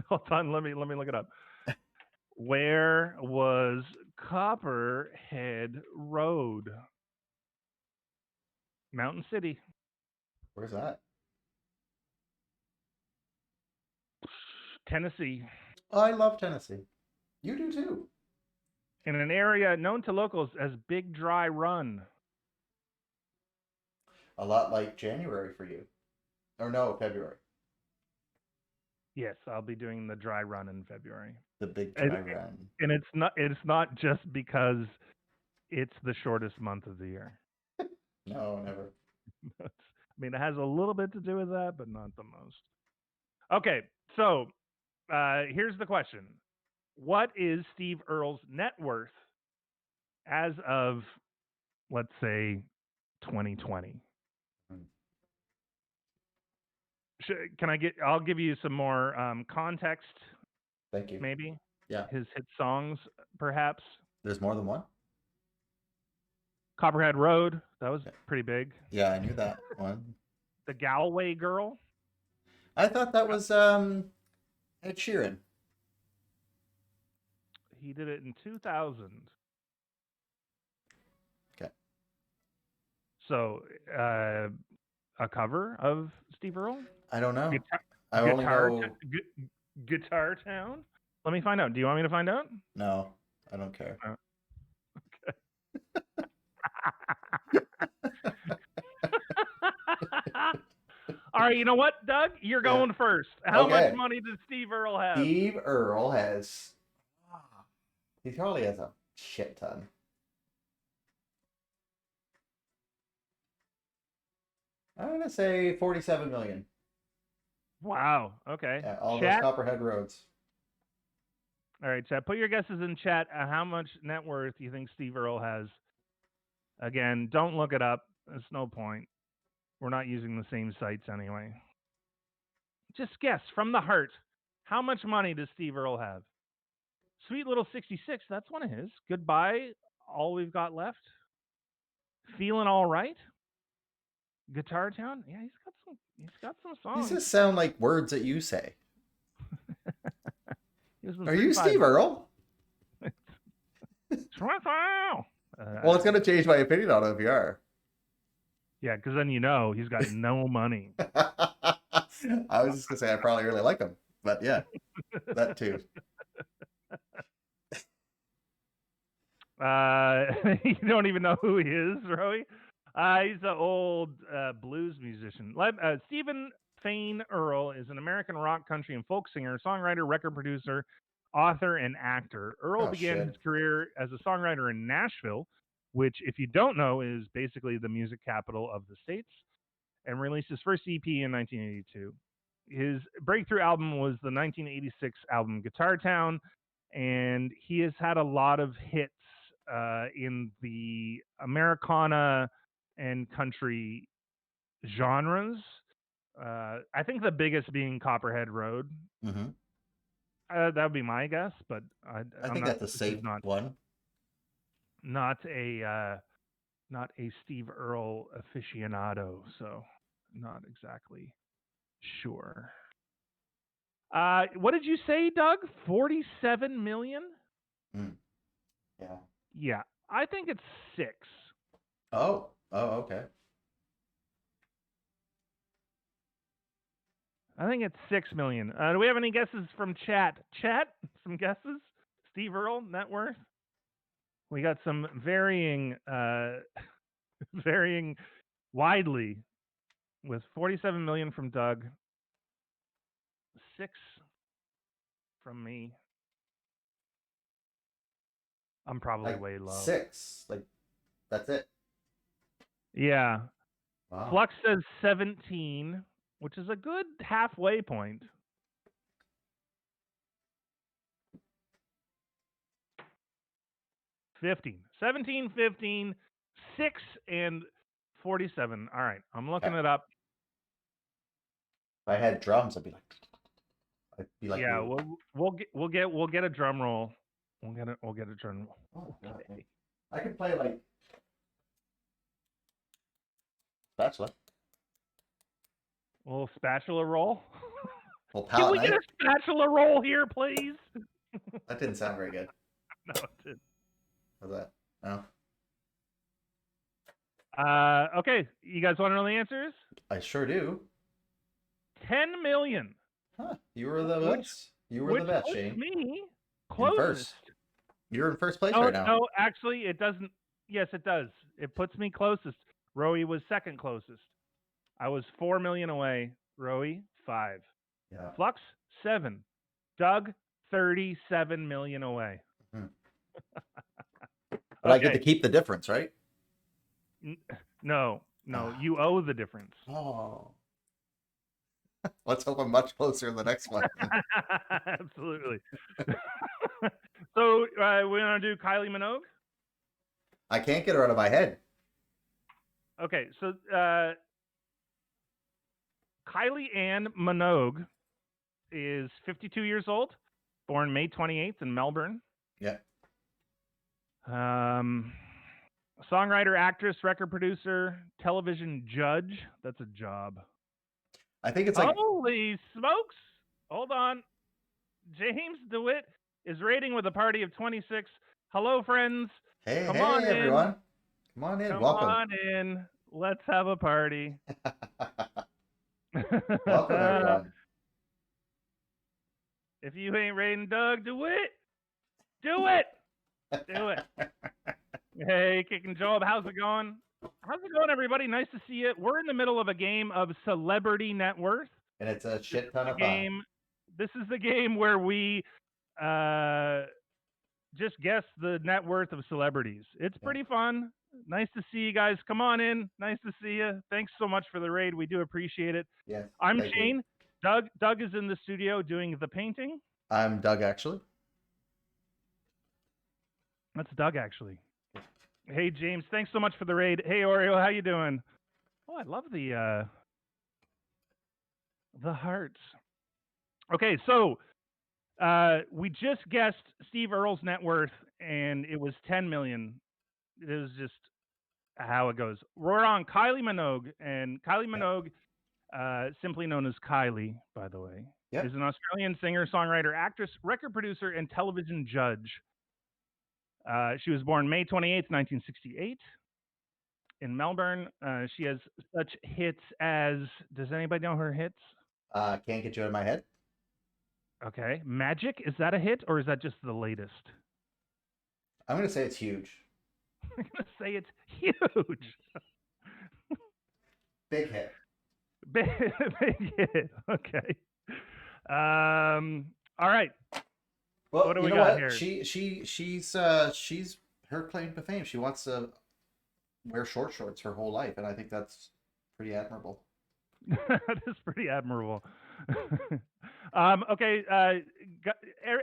Hold on, let me look it up. Where was Copperhead Road? Mountain City, Where's that? Tennessee, Oh, I love Tennessee. You do too. in an area known to locals as Big Dry Run. A lot like January for you. Or no, February. Yes, I'll be doing the dry run in February. The big And, dry run. and it's not just because it's the shortest month of the year. No, never. I mean, it has a little bit to do with that, but not the most. Okay, so here's the question: what is Steve Earle's net worth as of, let's say, 2020. Hmm. I'll give you some more context, Thank you. maybe. Yeah. His hit songs, perhaps. There's more than one? Copperhead Road, that was Yeah. pretty big. Yeah, I knew that one. The Galway Girl, I thought that was Ed Sheeran. he did it in 2000. Okay. So, a cover of Steve Earle? I don't know. Guitar, I only Guitar, know. Guitar Town? Let me find out. Do you want me to find out? No, I don't care. Oh, okay. All right, you know what, Doug? You're Yeah. going first. How much Okay. money does Steve Earle have? Steve Earle has. He probably has a shit ton. I'm gonna say 47 million. Wow. Okay. Yeah, all those Chat. Copperhead roads. All right, chat. Put your guesses in chat. How much net worth you think Steve Earle has? Again, don't look it up. There's no point. We're not using the same sites anyway. Just guess from the heart. How much money does Steve Earle have? Sweet Little 66. That's one of his. Goodbye. All we've got left. Feeling all right. Guitar Town. Yeah, he's got some. He's got some These songs. just sound like words that you say. Are you 35. Steve Earle? Well, it's gonna change my opinion on him if you are. Yeah, because then you know he's got no money. I was just gonna say I probably really like him, but yeah, that too. You don't even know who he is, Roy. He's an old blues musician. Stephen Fane Earle is an American rock, country, and folk singer, songwriter, record producer, author, and actor. Earle Oh began his shit. career as a songwriter in Nashville, which, if you don't know, is basically the music capital of the States, and released his first EP in 1982. His breakthrough album was the 1986 album Guitar Town, and he has had a lot of hits in the Americana and country genres. I think the biggest being Copperhead Road. Mm-hmm. That would be my guess, but I I'm think not. that's a This is safe one. not a Steve Earle aficionado, so not exactly sure. What did you say, Doug? 47 million? Mm. Yeah. Yeah, I think it's 6. Oh. Oh. Okay. I think it's 6 million. Do we have any guesses from chat? Chat? Some guesses? Steve Earle, net worth? We got some varying, varying widely with 47 million from Doug, 6 from me. I'm probably Like way low. 6. Like that's it. Yeah. Wow. Flux says 17, which is a good halfway point. $15, 17, 15, 6, and 47. All right, I'm looking Okay. it up. If I had drums, I'd be like Yeah, you. we'll get a drum roll. We'll get a drum roll. Oh god. Okay. I could play like spatula. A little spatula roll. Well, Can palette we get knife. a spatula roll here, please? That didn't sound very good. No, it didn't. How's that? No. Okay, you guys want to know the answers? I sure do. 10 million. Huh. You were the Which best. You were which the best, puts Shane. me In closest. first. You're in first place No, right now. no, actually, it doesn't. Yes, it does. It puts me closest. Rowie was second closest. I was 4 million away. Rowie, 5. Yeah. Flux, 7. Doug, 37 million away. Hmm. But Okay. I get to keep the difference, right? No, you owe the difference. Oh. Let's hope I'm much closer in the next one. Absolutely. So, we want to do Kylie Minogue? I can't get her out of my head. Okay, so Kylie Ann Minogue is 52 years old, born May 28th in Melbourne. Yeah. Songwriter, actress, record producer, television judge. That's a job. I think it's like, Holy smokes! Hold on. James DeWitt is rating with a party of 26. Hello, friends. hey, Come hey, on in. everyone. Come on in. Come Welcome. on in. Let's have a party. Welcome, everyone. If you ain't rating Doug DeWitt, do it. Do it. Hey, Kicking Job, how's it going? How's it going, everybody? Nice to see you. We're in the middle of a game of Celebrity Net Worth. And it's a This shit is ton the of fun. game. This is the game where we just guess the net worth of celebrities. It's pretty fun. Nice to see you guys. Come on in. Nice to see you. Thanks so much for the raid. We do appreciate it. Yes. I'm Thank Shane. you. Doug is in the studio doing the painting. I'm Doug, actually. That's Doug, actually. Hey, James. Thanks so much for the raid. Hey, Oreo. How you doing? Oh, I love the hearts. Okay, so we just guessed Steve Earle's net worth, and it was 10 million. It is just how it goes. We're on Kylie Minogue, and Kylie Minogue, simply known as Kylie, by the way, Yep. is an Australian singer, songwriter, actress, record producer, and television judge. She was born May 28th, 1968, in Melbourne. She has such hits as, does anybody know her hits? Can't get you out of my head. Okay. Magic, is that a hit, or is that just the latest? I'm going to say it's huge. I'm going to say it's huge. Big hit. Big hit. Okay. All right. Well, What do you we know got what? here? She's her claim to fame. She wants to wear short shorts her whole life, and I think that's pretty admirable. That is pretty admirable. Okay,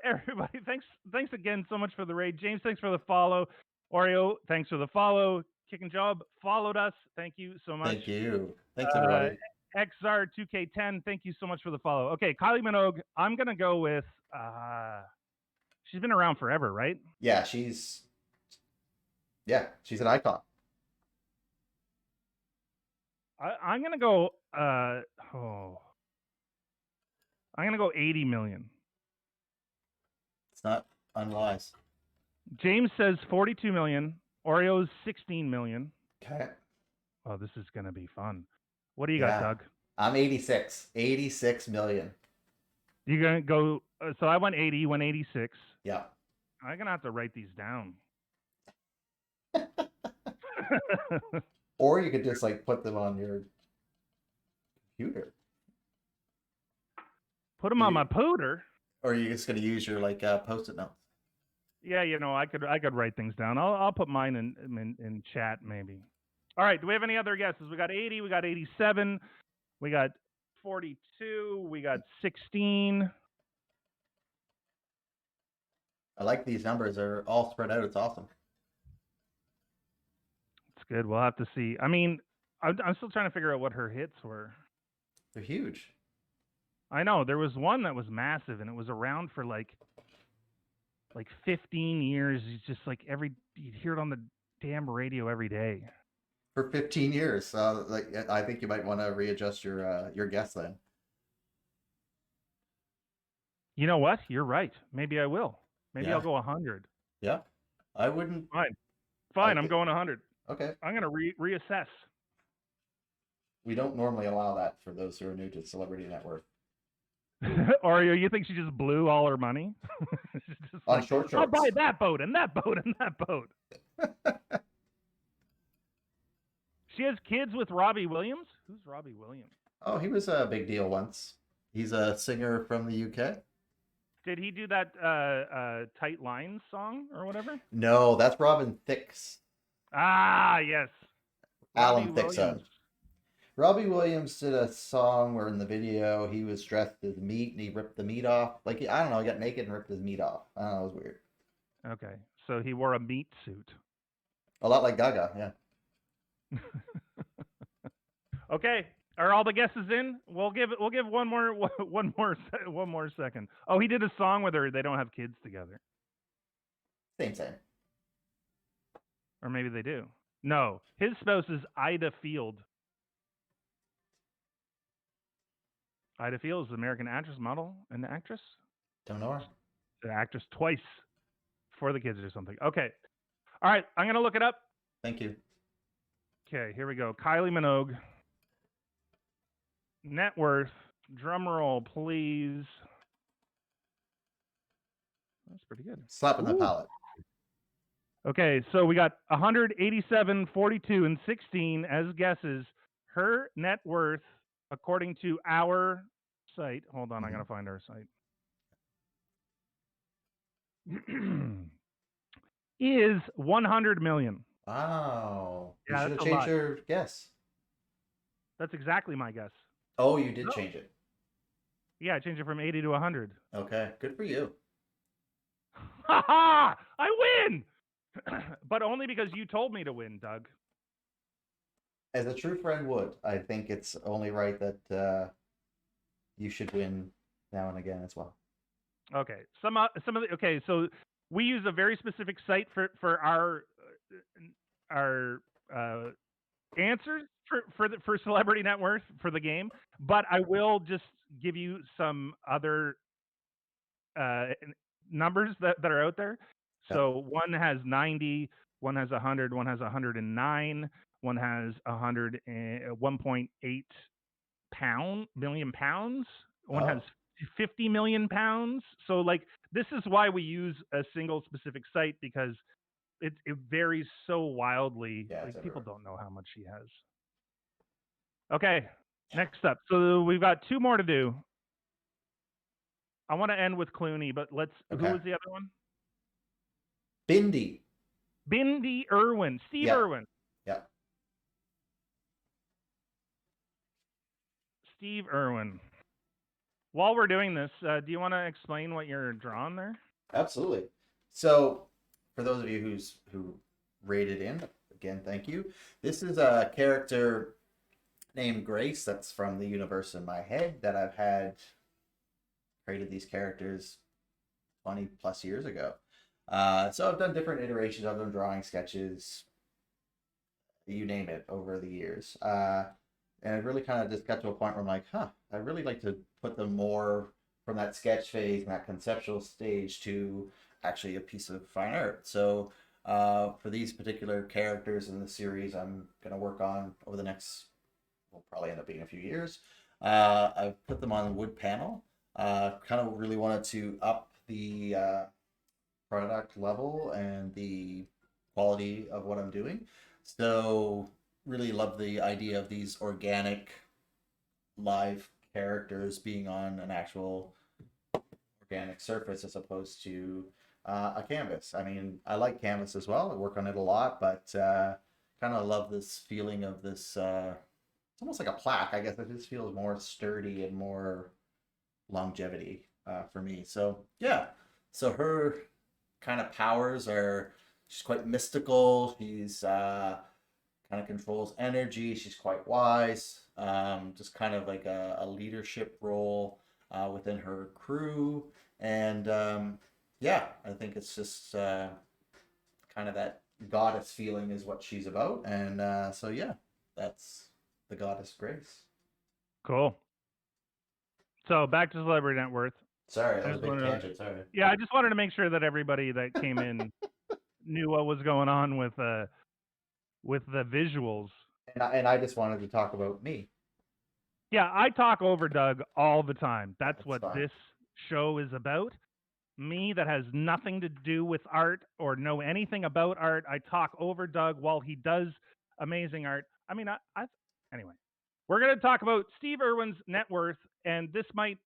everybody, thanks again so much for the raid. James, thanks for the follow. Oreo, thanks for the follow. Kicking Job followed us. Thank you so much. Thank you. Thanks, everybody. XR2K10, thank you so much for the follow. Okay, Kylie Minogue, I'm gonna go with. She's been around forever, right? Yeah, she's an icon. I'm gonna go. I'm gonna go 80 million. It's not unwise. James says 42 million. Oreo's 16 million. Okay. Oh, this is gonna be fun. What do you got, Doug? I'm 86. 86 million. You gonna go? So I went 80. You went 86. Yeah. I'm gonna have to write these down. Or you could just like put them on your computer. Put them on my pooter. Or you're just gonna use your like post-it notes. Yeah, I could write things down. I'll put mine in chat maybe. All right. Do we have any other guesses? We got 80. We got 87. We got 42. We got 16. I like these numbers. They're all spread out. It's awesome. It's good. We'll have to see. I mean, I'm still trying to figure out what her hits were. They're huge. I know there was one that was massive, and it was around for like 15 years. It's just like you'd hear it on the damn radio every day. For 15 years. I think you might want to readjust your guess then. You know what? You're right. Maybe I will. Maybe I'll go 100. Yeah. I wouldn't. Fine. I'm going 100. Okay. I'm going to reassess. We don't normally allow that for those who are new to Celebrity Network. Oreo, you think she just blew all her money? Just on short shorts. I'll buy that boat and that boat and that boat. She has kids with Robbie Williams. Who's Robbie Williams? Oh, he was a big deal once. He's a singer from the UK. Did he do that Tight Lines song or whatever? No, that's Robin Thicke's. Ah, yes. Alan Thicke's. Robbie Williams did a song where in the video he was dressed as meat and he ripped the meat off. Like, I don't know, he got naked and ripped his meat off. I don't know, it was weird. Okay, so he wore a meat suit. A lot like Gaga, yeah. Okay, are all the guesses in? We'll give one more one more second. Oh, he did a song with her. They don't have kids together, Same. or maybe they do. No, his spouse is Ida Field. Ida Field is an American actress, model, and actress. Don't know her. The actress twice for the kids or something. Okay, all right, I'm gonna look it up. Thank you. Okay, here we go. Kylie Minogue. Net worth. Drum roll, please. That's pretty good. Slap in the palate. Okay, so we got 187, 42, and 16 as guesses. Her net worth, according to our site, hold on, I gotta find our site, is 100 million. Wow. You Yeah, should that's have a changed lot. your guess. That's exactly my guess. Oh, you did No. change it. Yeah, I changed it from 80 to 100. Okay, good for you. Ha ha! I win! But only because you told me to win, Doug. As a true friend would, I think it's only right that you should win now and again as well. Okay, some of the okay. So we use a very specific site for our answers for Celebrity Net Worth for the game, but I will just give you some other numbers that are out there. Yep. So one has 90, one has 100, one has 109, one has 1.8 million pounds, one has 50 million pounds. So like this is why we use a single specific site, because it varies so wildly. Yeah, like people everywhere. don't know how much she has. Okay, next up. So we've got two more to do. I want to end with Clooney, but let's. Okay. Who was the other one? Bindi. Bindi Irwin. Steve Irwin. Yeah. Steve Irwin. While we're doing this, do you want to explain what you're drawing there? Absolutely. So, for those of you who rated in, again, thank you. This is a character named Grace that's from the universe in my head that I've had created these characters 20 plus years ago. So I've done different iterations of them, drawing sketches, you name it, over the years. And it really kind of just got to a point where I'm like, I'd really like to put them more from that sketch phase and that conceptual stage to actually a piece of fine art. So for these particular characters in the series, I'm going to work on over the next, will probably end up being a few years. I've put them on wood panel. Kind of really wanted to up the product level and the quality of what I'm doing. So really love the idea of these organic live characters being on an actual organic surface as opposed to a canvas. I mean, I like canvas as well. I work on it a lot, but kind of love this feeling of this. It's almost like a plaque. I guess it just feels more sturdy and more longevity for me. So yeah. So her kind of powers are, she's quite mystical. She's kind of controls energy. She's quite wise. Just kind of like a leadership role within her crew. And yeah, I think it's just kind of that goddess feeling is what she's about. And so yeah, that's the goddess Grace. Cool. So back to Celebrity Net Worth. Sorry, that was a big tangent. Sorry. Yeah, I just wanted to make sure that everybody that came in knew what was going on with the visuals. And I just wanted to talk about me. Yeah, I talk over Doug all the time. That's what fine. this show is about. Me that has nothing to do with art or know anything about art. I talk over Doug while he does amazing art. I mean, anyway, we're going to talk about Steve Irwin's net worth, and this might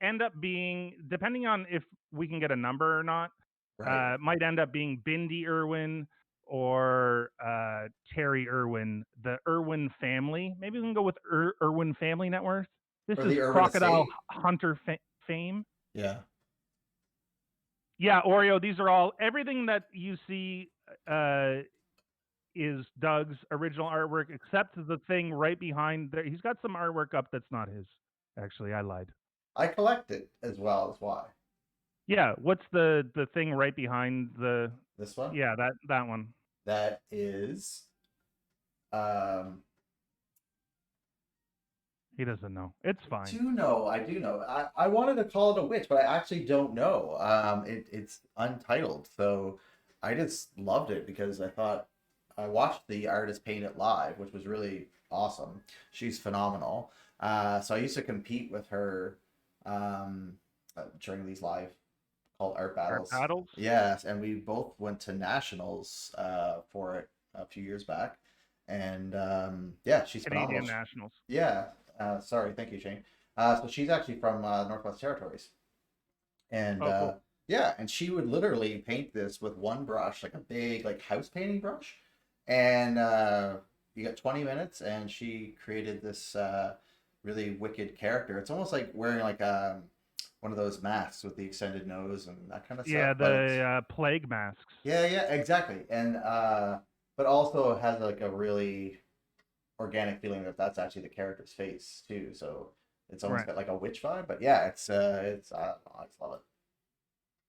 end up being, depending on if we can get a number or not, Right. might end up being Bindi Irwin or Terry Irwin, the Irwin family. Maybe we can go with Irwin family net worth. This Or is the Irwin Crocodile estate. Hunter fame. Yeah. Yeah, Oreo. These are all everything that you see is Doug's original artwork, except the thing right behind there. He's got some artwork up that's not his. Actually, I lied. I collect it as well as why. Yeah, what's the thing right behind the? This one? Yeah, that one. That is um He doesn't know. It's fine. I do know. I wanted to call it a witch, but I actually don't know. It's untitled, so I just loved it because I thought I watched the artist paint it live, which was really awesome. She's phenomenal. So I used to compete with her during these live called art Art battles. battles, Yes, and we both went to nationals for it a few years back, and yeah, she's phenomenal. Canadian nationals. Yeah, sorry, thank you, Shane. So she's actually from Northwest Territories, and Oh, cool. yeah, and she would literally paint this with one brush, like a big like house painting brush, and you got 20 minutes, and she created this really wicked character. It's almost like wearing like one of those masks with the extended nose and that kind of stuff, Yeah, but it's the plague masks. yeah, exactly, and but also has like a really organic feeling that that's actually the character's face too. So it's almost Right. got like a witch vibe. But yeah, it's I just love it.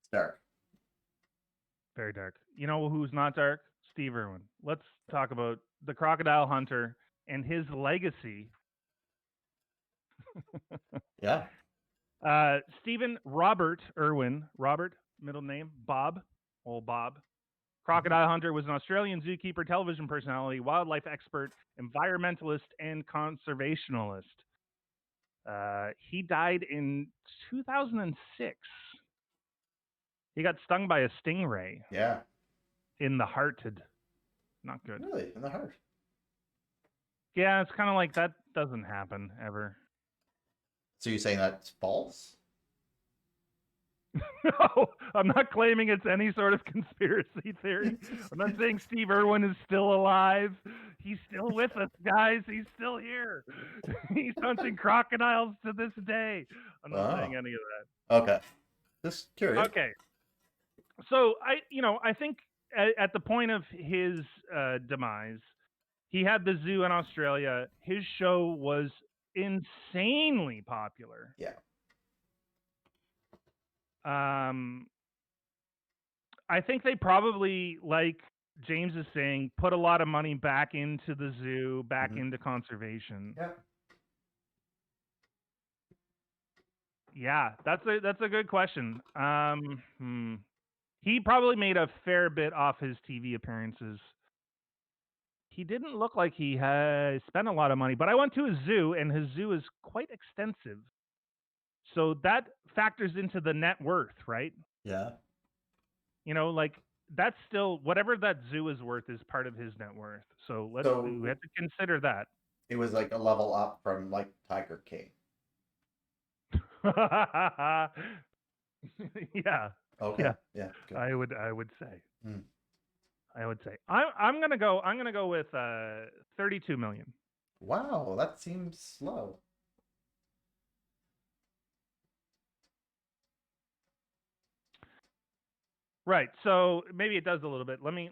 It's dark. Very dark. You know who's not dark? Steve Irwin. Let's talk about the Crocodile Hunter and his legacy. Yeah. Stephen Robert Irwin. Robert, middle name, Bob. Old Bob. Mhm. Crocodile Hunter was an Australian zookeeper, television personality, wildlife expert, environmentalist, and conservationalist. He died in 2006. He got stung by a stingray Yeah. in the heart. Not good. Really, in the heart. Yeah, it's kind of like that doesn't happen ever. So you're saying that's false? No, I'm not claiming it's any sort of conspiracy theory. I'm not saying Steve Irwin is still alive. He's still with us, guys. He's still here. He's hunting crocodiles to this day. I'm not saying Oh, any of okay. Just that. curious. Okay. So I think at the point of his demise, he had the zoo in Australia. His show was insanely popular. Yeah. Um, I think they probably, like James is saying, put a lot of money back into the zoo, back Hmm. into conservation. Yeah. Yeah, that's a good question. He probably made a fair bit off his TV appearances. He didn't look like he had spent a lot of money, but I went to his zoo, and his zoo is quite extensive. So that factors into the net worth, right? Yeah. Like that's still whatever that zoo is worth is part of his net worth. So we So have to consider that. it was like a level up from like Tiger King. Yeah, Okay. yeah. Yeah. Good. I would say. Mm. I'm gonna go with 32 million. Wow, that seems low. Right. So maybe it does a little bit. Let me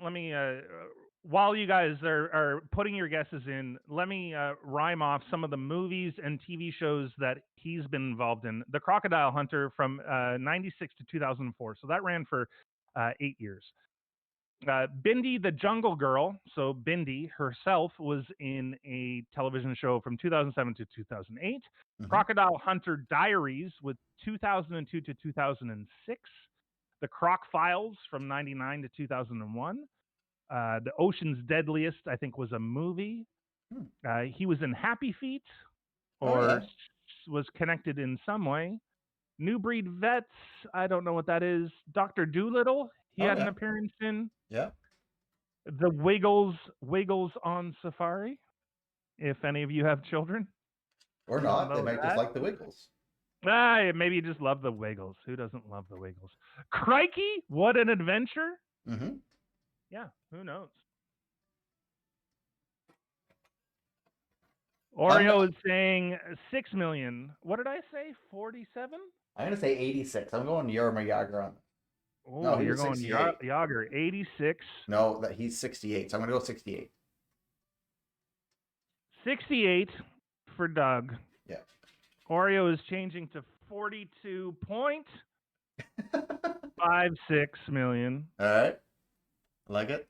while you guys are putting your guesses in, let me rhyme off some of the movies and TV shows that he's been involved in. The Crocodile Hunter from 96 to 2004. So that ran for 8 years. Bindi the Jungle Girl, so Bindi herself was in a television show from 2007 to 2008. Hmm. Crocodile Hunter Diaries with 2002 to 2006. The Croc Files from 99 to 2001. The Ocean's Deadliest, I think, was a movie. Hmm. He was in Happy Feet Oh or yeah. was connected in some way. New Breed Vets, I don't know what that is. Dr. Doolittle, he Oh had an yeah. appearance in. Yeah. The Wiggles on Safari. If any of you have children, Or you'll not. They know might just that. like the Wiggles. Maybe you just love the Wiggles. Who doesn't love the Wiggles? Crikey, what an adventure! Hmm. Yeah, who knows? I'm Oreo is saying 6 million. What did I say? 47? I'm gonna say 86. I'm going Yarma Yager on. No, Oh, he you're was going 68. Yager, 86. No, that he's 68. So I'm gonna go 68. 68 for Doug. Yeah. Oreo is changing to 42.56 million. All right. I like it.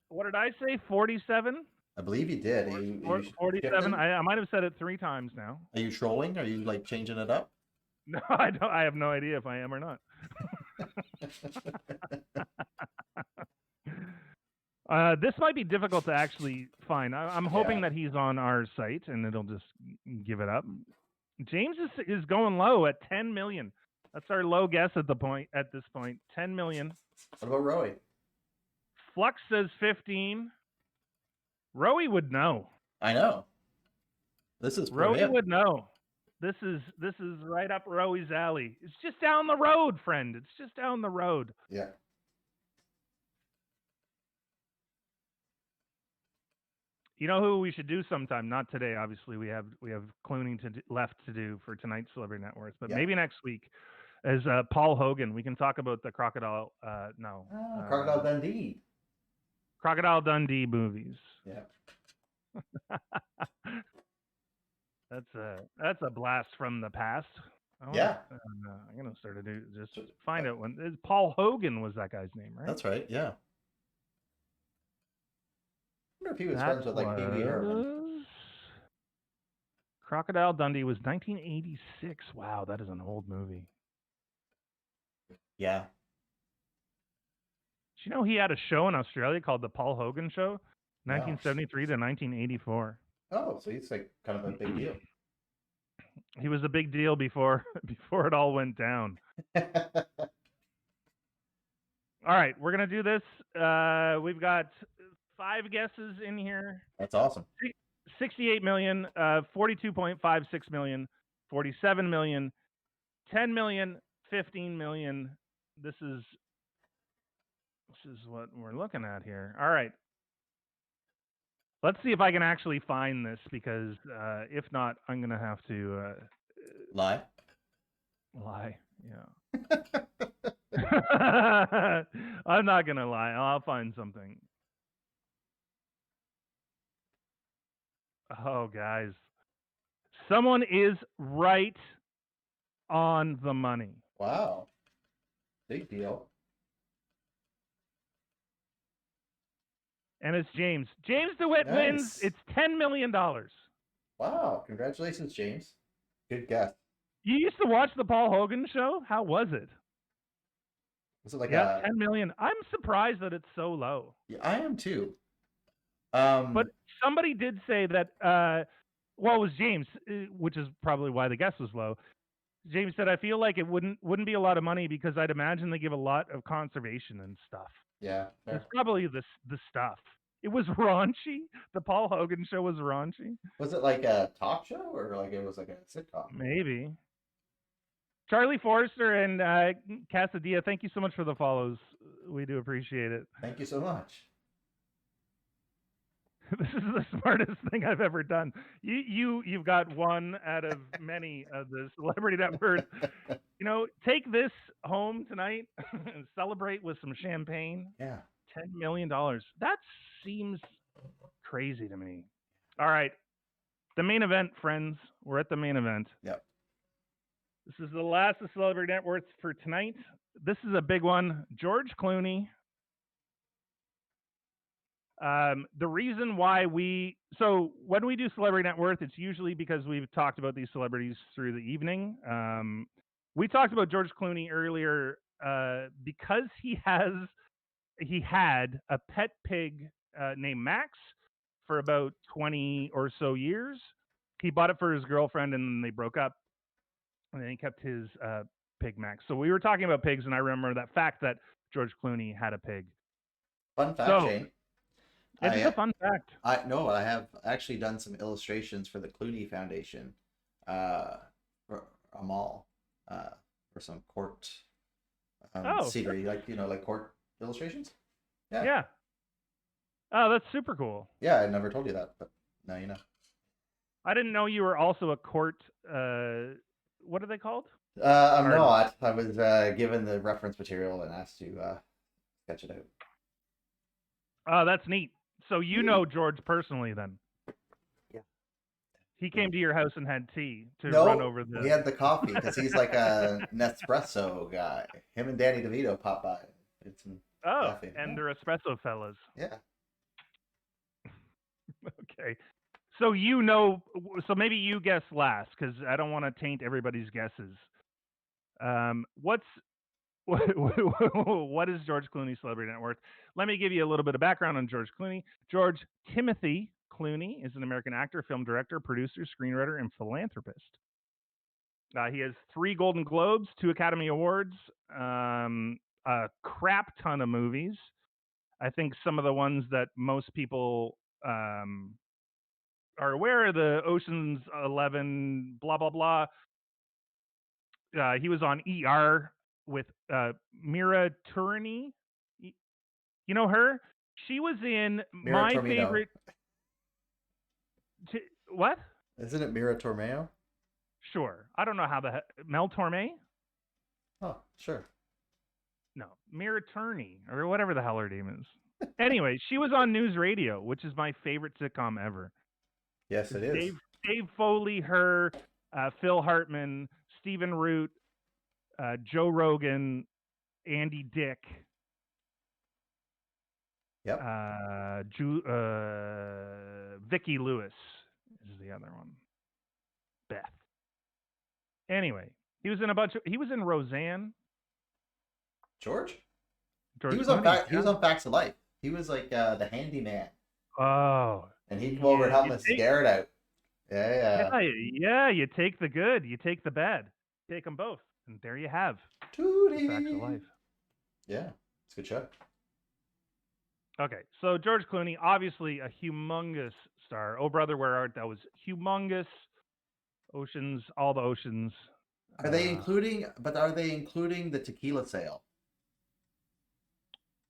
What did I say? 47? I believe you did. Are you 47? shifting? I might have said it 3 times now. Are you trolling? Are you like changing it up? No, I don't. I have no idea if I am or not. This might be difficult to actually find. I'm hoping that he's on our site and it'll just give it up. James is going low at 10 million. That's our low guess at this point. 10 million. What about Roy? Flux says 15. Rowie would know. I know. This is for Rowie him. would know. This is right up Rowie's alley. It's just down the road, friend. It's just down the road. Yeah. You know who we should do sometime? Not today, obviously. We have Clooney left to do for tonight's Celebrity Net Worth, but Yeah. maybe next week as Paul Hogan. We can talk about the Crocodile. Crocodile Dundee. Crocodile Dundee movies. Yeah. That's a blast from the past. Yeah. I'm gonna start to just find out when Paul Hogan was that guy's name, right? That's right. Yeah. I wonder if he was friends with like Pee Wee Herman. Crocodile Dundee was 1986. Wow, that is an old movie. Yeah. Did you know he had a show in Australia called The Paul Hogan Show, 1973 to 1984? Oh, so he's like kind of a big deal. He was a big deal before it all went down. All right, we're gonna do this. We've got 5 guesses in here. That's awesome. 68 million, 42.56 million, 47 million, 10 million, 15 million. This is what we're looking at here. All right. Let's see if I can actually find this because if not, I'm going to have to lie. Yeah. I'm not going to lie. I'll find something. Oh, guys. Someone is right on the money. Wow. Big deal. And it's James. James DeWitt wins. It's $10 million. Wow. Congratulations, James. Good guess. You used to watch the Paul Hogan show? How was it? Was it like 10 million? I'm surprised that it's so low. Yeah, I am too. But somebody did say that, well, it was James, which is probably why the guess was low. James said, I feel like it wouldn't be a lot of money because I'd imagine they give a lot of conservation and stuff. Yeah. Fair. It's probably the stuff. It was raunchy. The Paul Hogan show was raunchy. Was it like a talk show or like it was like a sitcom? Maybe. Charlie Forrester and Casadilla, thank you so much for the follows. We do appreciate it. Thank you so much. This is the smartest thing I've ever done. You've got one out of many of the Celebrity Net Worth. You know, take this home tonight and celebrate with some champagne. Yeah. $10 million. That seems crazy to me. All right. The main event, friends. We're at the main event. Yep. This is the last of Celebrity Net Worth for tonight. This is a big one. George Clooney. The reason why when we do Celebrity Net Worth, it's usually because we've talked about these celebrities through the evening. We talked about George Clooney earlier because he had a pet pig named Max for about 20 or so years. He bought it for his girlfriend and then they broke up. And then he kept his pig Max. So we were talking about pigs, and I remember that fact that George Clooney had a pig. Fun fact, Shane. It is a fun fact. I have actually done some illustrations for the Clooney Foundation for a mall for some court scenery, like court illustrations. Yeah. Yeah. Oh, that's super cool. Yeah, I never told you that, but now you know. I didn't know you were also a court. What are they called? I'm Pardon. not. I was given the reference material and asked to sketch it out. Oh, that's neat. So you Hmm. know George personally then. Yeah. He came We to your house and had tea to run no, over we the. had the coffee because he's like a Nespresso guy. Him and Danny DeVito pop by. Did some Oh, coffee. and Yeah. they're espresso fellas. Yeah. Okay. So you know, so maybe you guess last because I don't want to taint everybody's guesses. What's what is George Clooney's celebrity net worth? Let me give you a little bit of background on George Clooney. George Timothy Clooney is an American actor, film director, producer, screenwriter, and philanthropist. He has 3 Golden Globes, 2 Academy Awards, a crap ton of movies. I think some of the ones that most people are aware of, the Ocean's 11, blah blah blah. He was on ER with Mira Tourigny. You know her? She was in Mira my Tormino. favorite. What? Isn't it Mira Tormeo? Sure. I don't know how the Mel Torme. Oh, sure. No, Mira Turney or whatever the hell her name is. Anyway, she was on News Radio, which is my favorite sitcom ever. Yes, it It's is. Dave Foley, her, Phil Hartman, Stephen Root, Joe Rogan, Andy Dick, Yep. Vicki Lewis is the other one. Beth. Anyway, he was in a bunch of. He was in Roseanne. George? He George was on Clooney. He was on Facts of Life. He was like the handyman, Yeah. Oh, and he'd come over and yeah. help You Mrs. take. Garrett out. Yeah, yeah. Yeah, yeah. You take the good. You take the bad. Take them both, and there you have the facts of Tootie. life. Yeah, it's a good show. Okay, so George Clooney, obviously a humongous star. Oh brother, where art thou was humongous. Oceans, all the oceans. Are they including? But are they including the tequila sale?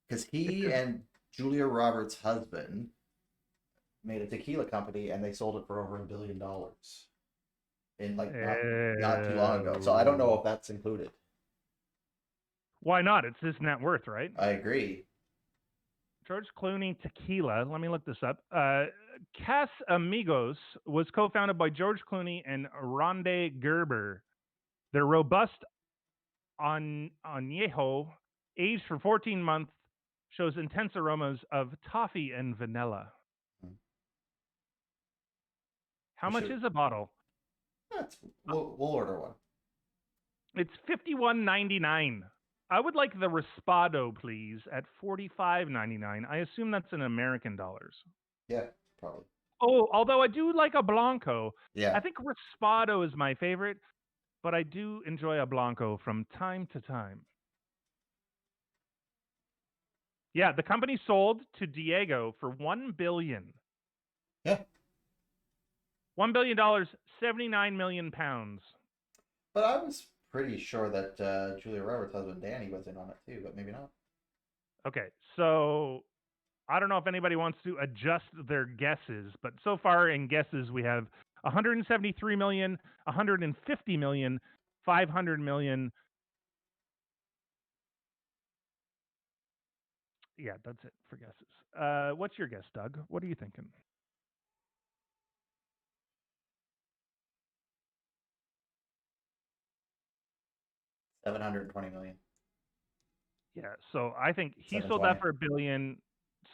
Because It he does. and Julia Roberts' husband made a tequila company, and they sold it for over $1 billion in like not too long ago. So I don't know if that's included. Why not? It's his net worth, right? I agree. George Clooney Tequila. Let me look this up. Cas Amigos was co-founded by George Clooney and Rondé Gerber. Their robust añejo, aged for 14 months, shows intense aromas of toffee and vanilla. How We much should. is a bottle? That's we'll order one. It's $51.99. I would like the Raspado, please, at $45.99. I assume that's in American dollars. Yeah, probably. Oh, although I do like a Blanco. Yeah. I think Raspado is my favorite, but I do enjoy a Blanco from time to time. Yeah, the company sold to Diego for $1 billion. Yeah. $1 billion, 79 million pounds. But I was pretty sure that Julia Roberts' husband Danny was in on it too, but maybe not. Okay, so I don't know if anybody wants to adjust their guesses, but so far in guesses we have 173 million, 150 million, 500 million. Yeah, that's it for guesses. What's your guess, Doug? What are you thinking? 720 million. Yeah, so I think he sold 720. that for $1 billion.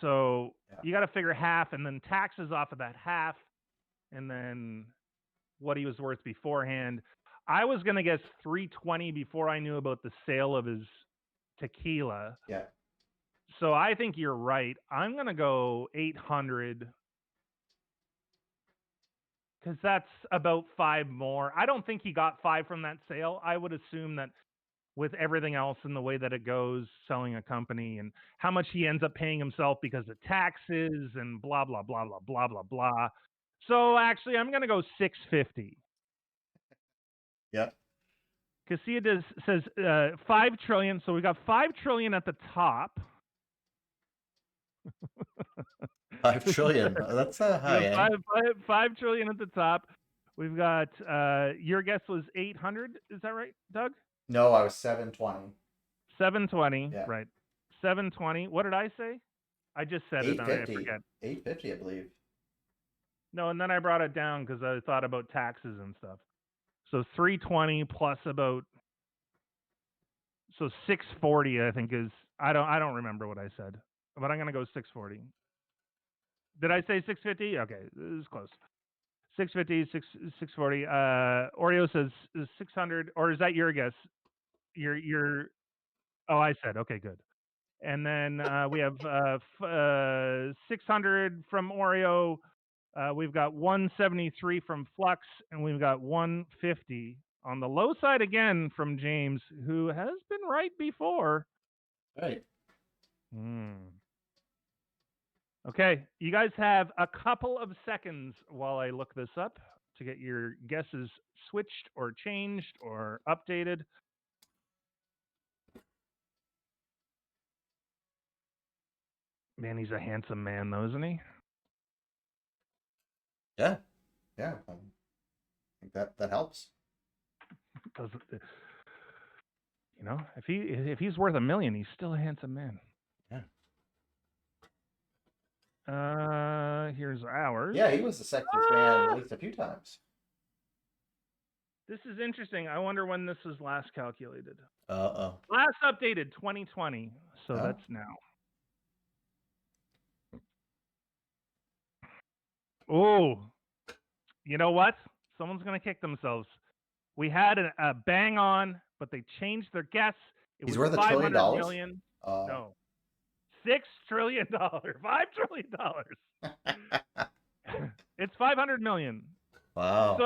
So Yeah. you got to figure half, and then taxes off of that half, and then what he was worth beforehand. I was gonna guess 320 before I knew about the sale of his tequila. Yeah. So I think you're right. I'm gonna go 800 because that's about 5 more. I don't think he got 5 from that sale. I would assume that with everything else and the way that it goes, selling a company and how much he ends up paying himself because of taxes and blah blah blah blah blah blah blah. So actually, I'm gonna go 650. Yeah. Casillas says 5 trillion. So we got 5 trillion at the top. 5 trillion. That's a We high have end. 5 trillion at the top. We've got your guess was 800. Is that right, Doug? No, I was 720. 720. Yeah. Right. 720. What did I say? I just said it and I 850. forget. 850, I believe. No, and then I brought it down because I thought about taxes and stuff. So 320 plus about 640. I think is I don't remember what I said, but I'm gonna go 640. Did I say 650? Okay, this is close. 650, 640. Oreo says 600, or is that your guess? Your. Oh, I said okay, good. And then we have 600 from Oreo. We've got 173 from Flux, and we've got 150 on the low side again from James, who has been right before. Right. Okay, you guys have a couple of seconds while I look this up to get your guesses switched or changed or updated. Man, he's a handsome man, though, isn't he? Yeah. Yeah. I think that helps. Does if he's worth $1 million, he's still a handsome man. Yeah. Here's ours. Yeah, he was the sexiest man at least a few times. This is interesting. I wonder when this was last calculated. Uh-oh. Last updated 2020. So Oh. that's now. Oh, you know what? Someone's going to kick themselves. We had a bang on, but they changed their guess. He's worth $1 trillion? million. No. $6 trillion. $5 trillion. It's 500 million. Wow.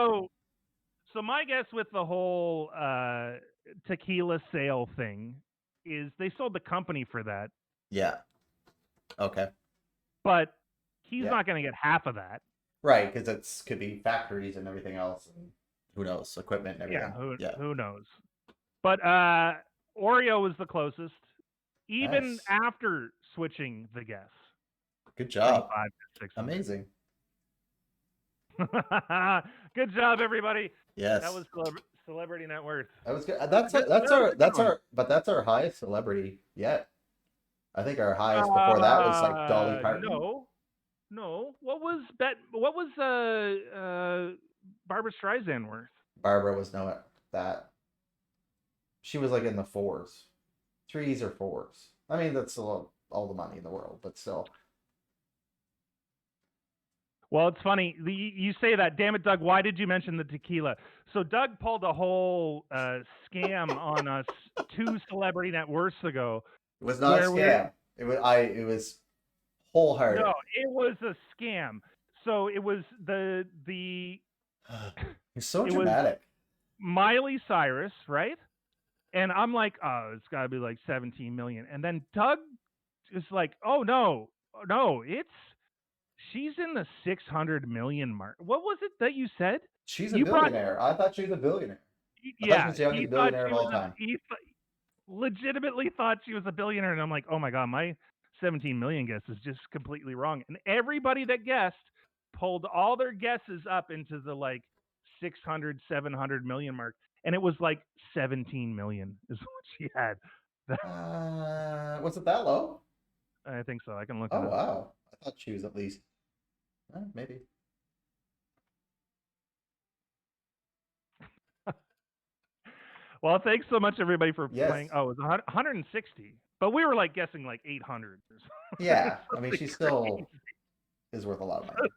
So my guess with the whole tequila sale thing is they sold the company for that. Yeah. Okay. But he's not going to get half of that. Right, because it could be factories and everything else. And who knows? Equipment and everything. Who knows? But Oreo was the closest, even after switching the guess. Good job. From 5 to 600. Amazing. Good job, everybody. Yes. That was Celebrity Net Worth. That was good. That's our highest celebrity yet. I think our highest before that was like Dolly Parton. No. What was Barbara Streisand worth? Barbara was no that. She was like in the 4s, 3s or 4s. I mean, that's still all the money in the world, but still. Well, it's funny. You say that. Damn it, Doug. Why did you mention the tequila? So Doug pulled a whole scam on us 2 Celebrity Net Worths ago. It was not a scam. It was wholehearted. No, it was a scam. So it was the You're so dramatic. Miley Cyrus, right? And I'm like, oh, it's got to be like 17 million. And then Doug is like, oh no, she's in the 600 million mark. What was it that you said? She's a billionaire. I thought she was a billionaire. Yeah, she was the youngest billionaire of all time. He legitimately thought she was a billionaire, and I'm like, oh my god, my 17 million guess is just completely wrong. And everybody that guessed pulled all their guesses up into the like 600, 700 million mark, and it was like 17 million is what she had. Was it that low? I think so. I can look it up. up. Oh wow, I thought she was at least maybe. Well, thanks so much, everybody, for playing. Oh, it was 160. But we were like guessing like 800. Yeah, I mean, she still is worth a lot of money.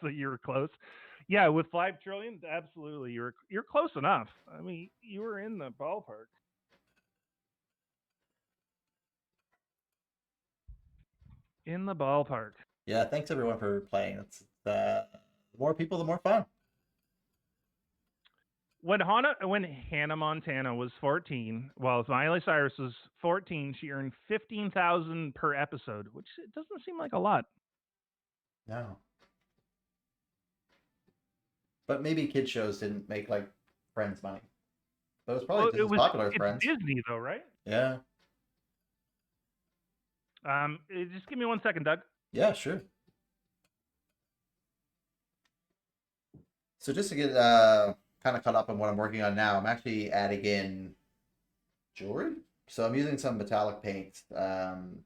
So you were close. Yeah, with 5 trillion, absolutely. You're close enough. I mean, you were in the ballpark. In the ballpark. Yeah, thanks everyone for playing. It's the more people, the more fun. When Hannah Montana was 14, while Miley Cyrus was 14, she earned $15,000 per episode, which it doesn't seem like a lot. No. But maybe kid shows didn't make like Friends money. But it was probably just as popular as Friends. Disney though, right? Yeah. Just give me 1 second, Doug. Yeah, sure. So just to get kind of caught up on what I'm working on now, I'm actually adding in jewelry. So I'm using some metallic paint from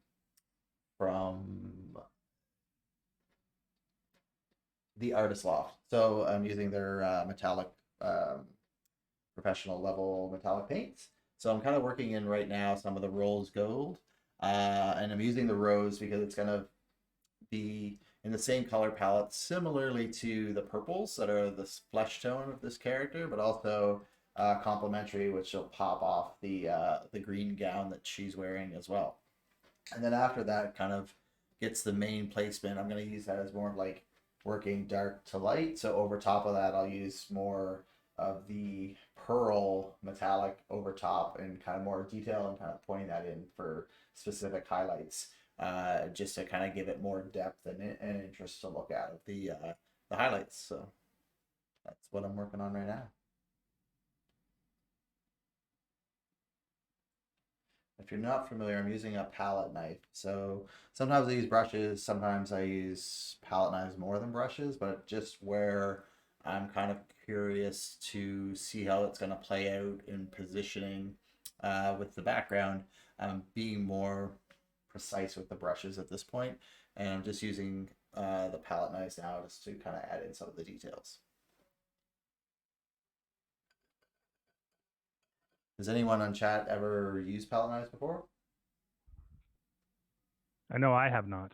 the Artist Loft. So I'm using their metallic um, professional level metallic paints. So I'm kind of working in right now some of the rose gold, and I'm using the rose because it's going to be in the same color palette, similarly to the purples that are the flesh tone of this character, but also complementary, which will pop off the green gown that she's wearing as well. And then after that, kind of gets the main placement. I'm going to use that as more of like working dark to light. So over top of that, I'll use more of the pearl metallic over top and kind of more detail and kind of pointing that in for specific highlights, just to kind of give it more depth and interest to look at of the highlights. So that's what I'm working on right now. If you're not familiar, I'm using a palette knife. So sometimes I use brushes, sometimes I use palette knives more than brushes, but just where I'm kind of curious to see how it's going to play out in positioning with the background. I'm being more precise with the brushes at this point, and I'm just using the palette knives now just to kind of add in some of the details. Has anyone on chat ever used palette knives before? I know I have not.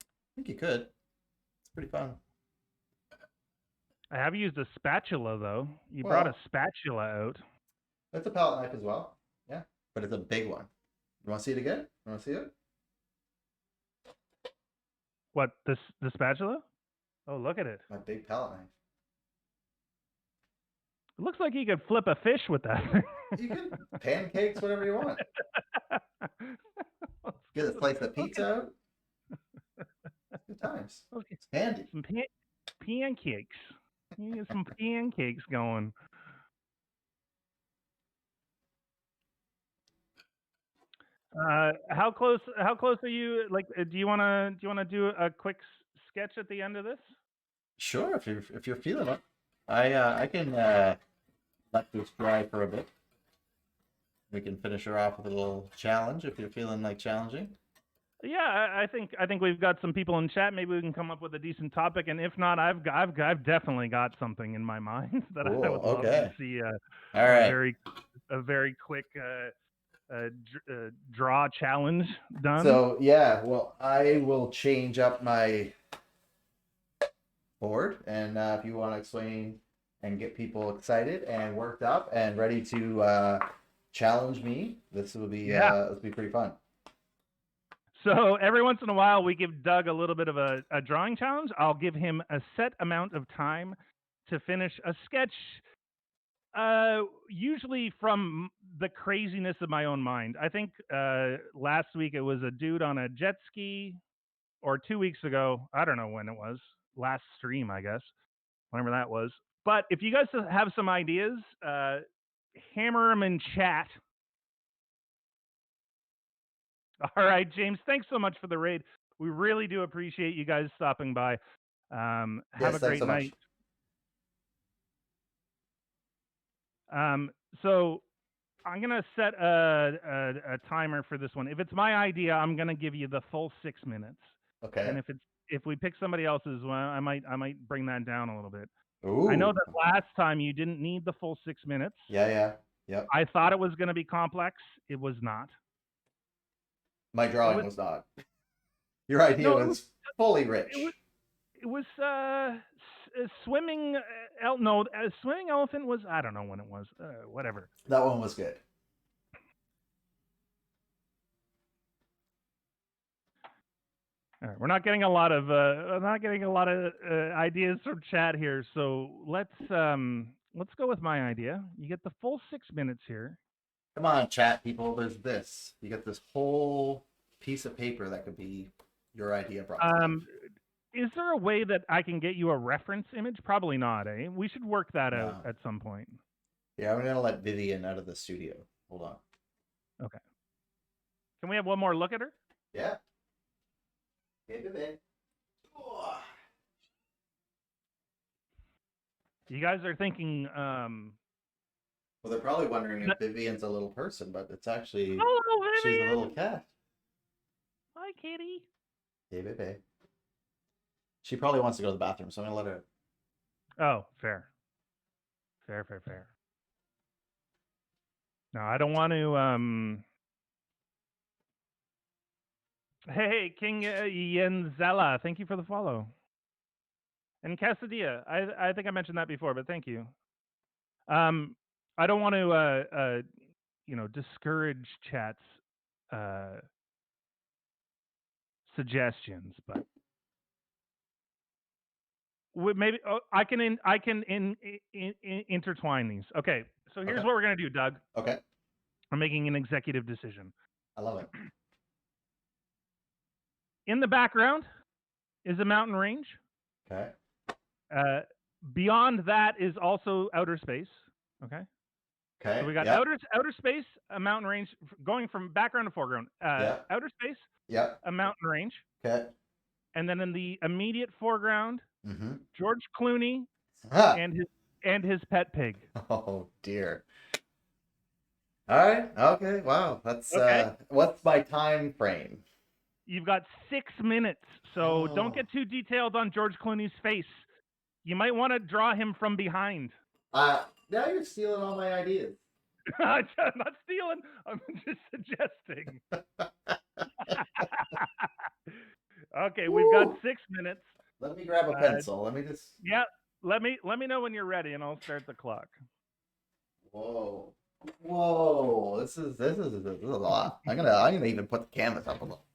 I think you could. It's pretty fun. I have used a spatula though. You brought a Well, spatula out. it's a palette knife as well. Yeah, but it's a big one. You want to see it again? You want to see it? What, the spatula? Oh, look at it. My big palette knife. It looks like you could flip a fish with that thing. You can pancakes, whatever you want. Get a slice of Okay, pizza out. Good times. okay. It's handy. Some pancakes. You get some pancakes going. How close? How close are you? Like, do you wanna do a quick sketch at the end of this? Sure, if you're feeling it. I can let this dry for a bit. We can finish her off with a little challenge if you're feeling like challenging. Yeah, I think we've got some people in chat. Maybe we can come up with a decent topic, and if not, I've definitely got something in my mind that I Cool. would love to Okay. see All a right. very quick draw challenge done. So yeah, well, I will change up my board, and if you want to explain and get people excited and worked up and ready to challenge me, Yeah. this will be pretty fun. So every once in a while, we give Doug a little bit of a drawing challenge. I'll give him a set amount of time to finish a sketch, usually from the craziness of my own mind. I think last week it was a dude on a jet ski, or 2 weeks ago. I don't know when it was. Last stream, I guess, whenever that was. But if you guys have some ideas, hammer them in chat. All right, James, thanks so much for the raid. We really do appreciate you guys stopping by. Have Yes, a thanks great so much. night. So I'm gonna set a timer for this one. If it's my idea, I'm gonna give you the full 6 minutes. Okay. And if we pick somebody else's, well, I might bring that down a little bit. I know Ooh. that last time you didn't need the full 6 minutes. Yeah, yeah. Yep. I thought it was going to be complex. It was not. My It drawing was was not. Your idea no. was fully It was rich. it was swimming. No, swimming elephant was. I don't know when it was. Whatever. That one was good. All right, we're not getting a lot of ideas from chat here. So let's go with my idea. You get the full 6 minutes here. Come on, chat people. There's this. You got this whole piece of paper that could be your idea brought to life. Is there a way that I can get you a reference image? Probably not, eh? We should work that out No. at some point. Yeah, I'm gonna let Vivian out of the studio. Hold on. Okay. Can we have one more look at her? Yeah. Hey, Vivian. You guys are thinking, Well, they're probably wondering if Vivian's a little person, but it's actually hello, she's a little Vivian. cat. Hi, kitty. Hey, baby. She probably wants to go to the bathroom, so I'm gonna let her. Oh, fair, fair. No, I don't want to. Hey, King Yenzela, thank you for the follow. And Casadilla, I think I mentioned that before, but thank you. I don't want to, discourage chat's suggestions, but maybe I can intertwine these. Okay, so here's Okay. what we're gonna do, Doug. Okay. I'm making an executive decision. I love it. In the background is a mountain range. Okay. Beyond that is also outer space. Okay. So Okay. we got Yep. outer space, a mountain range, going from background to foreground. Yep. Outer space, Yep. a mountain range, Okay. and then in the immediate foreground, Mm-hmm. George Clooney Ah. and his pet pig. Oh dear. All right. Okay. Wow. That's Okay. what's my time frame? You've got 6 minutes, so don't Oh. get too detailed on George Clooney's face. You might want to draw him from behind. Now you're stealing all my ideas. I'm not stealing. I'm just suggesting. Okay, we've got Woo. 6 minutes. Let me grab a pencil. Let me just. Yeah, let me know when you're ready, and I'll start the clock. Whoa. Whoa. This is a lot. I'm gonna even put the canvas up a little.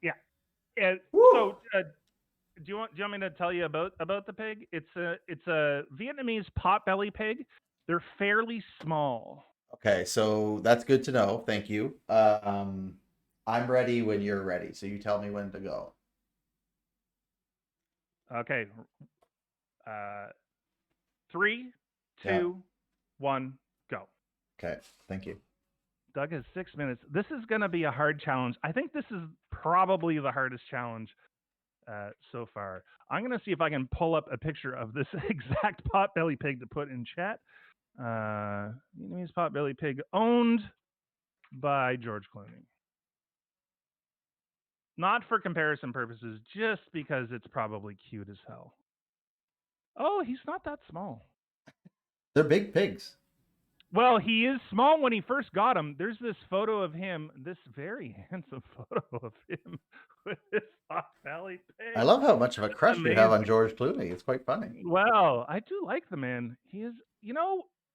Yeah. Woo. So, do you want me to tell you about the pig? It's a Vietnamese potbelly pig. They're fairly small. Okay, so that's good to know. Thank you. I'm ready when you're ready. So you tell me when to go. Okay. 3, Yeah. 2, 1, go. Okay. Thank you. Doug has 6 minutes. This is going to be a hard challenge. I think this is probably the hardest challenge so far. I'm going to see if I can pull up a picture of this exact potbelly pig to put in chat. Vietnamese potbelly pig owned by George Clooney. Not for comparison purposes, just because it's probably cute as hell. Oh, he's not that small. They're big pigs. Well, he is small when he first got him. There's this photo of him, this very handsome photo of him with this potbelly pig. I love how much of a That's crush you have on amazing. George Clooney. It's quite funny. Well, I do like the man. He is,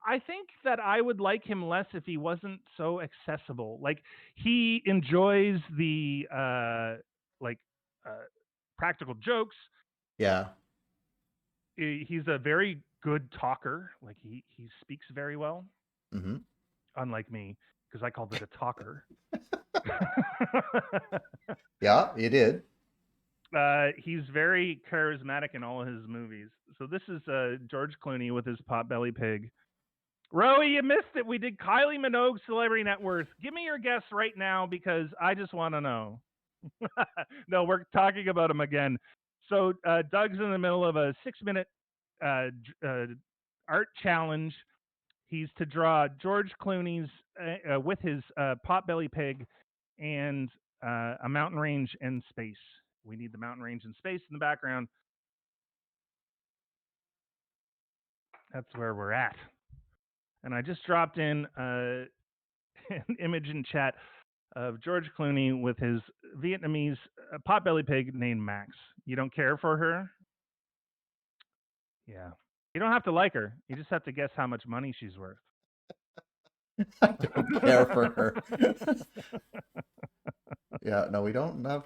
I think that I would like him less if he wasn't so accessible. Like he enjoys the like uh practical jokes. Yeah. He's a very good talker. Like he speaks very well, Mm-hmm. unlike me, because I called it a talker. Yeah, you did. He's very charismatic in all his movies. So this is George Clooney with his potbelly pig. Rowie, you missed it. We did Kylie Minogue Celebrity Net Worth. Give me your guess right now because I just want to know. No, we're talking about him again. So Doug's in the middle of a 6-minute art challenge. He's to draw George Clooney's with his potbelly pig and a mountain range and space. We need the mountain range and space in the background. That's where we're at. And I just dropped in an image in chat of George Clooney with his Vietnamese potbelly pig named Max. You don't care for her? Yeah. You don't have to like her. You just have to guess how much money she's worth. I don't care for her. Yeah, no, we don't have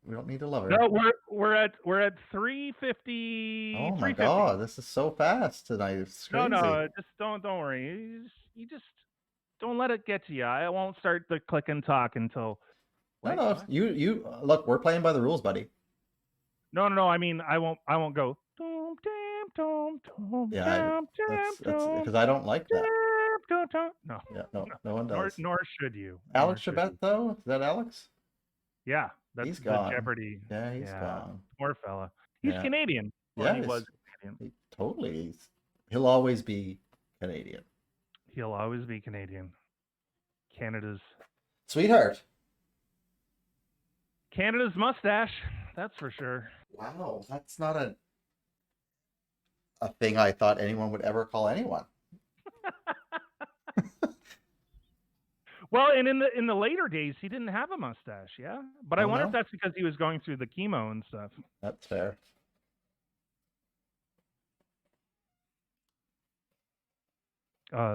we don't need to love her. No, we're at 350. Oh my 350. God, this is so fast tonight. It's crazy. No, just don't worry. You just don't let it get to you. I won't start the click and talk until. Wait, No, what? you look. We're playing by the rules, buddy. No. I mean, I won't go. Yeah, that's because I don't like that. No. Yeah, no one does. Nor should you. Alex Trebek, though, is that Alex? Yeah, that's He's the gone. Jeopardy. Yeah, he's gone. Poor fella. He's Yeah. Canadian. Well, Yeah, he was Canadian. He totally. He'll always be Canadian. He'll always be Canadian. Canada's Sweetheart. mustache, that's for sure. Wow, that's not a thing I thought anyone would ever call anyone. Well, and in the later days, he didn't have a mustache, yeah. But I Oh wonder if no, that's because he was going through the chemo and stuff. that's fair.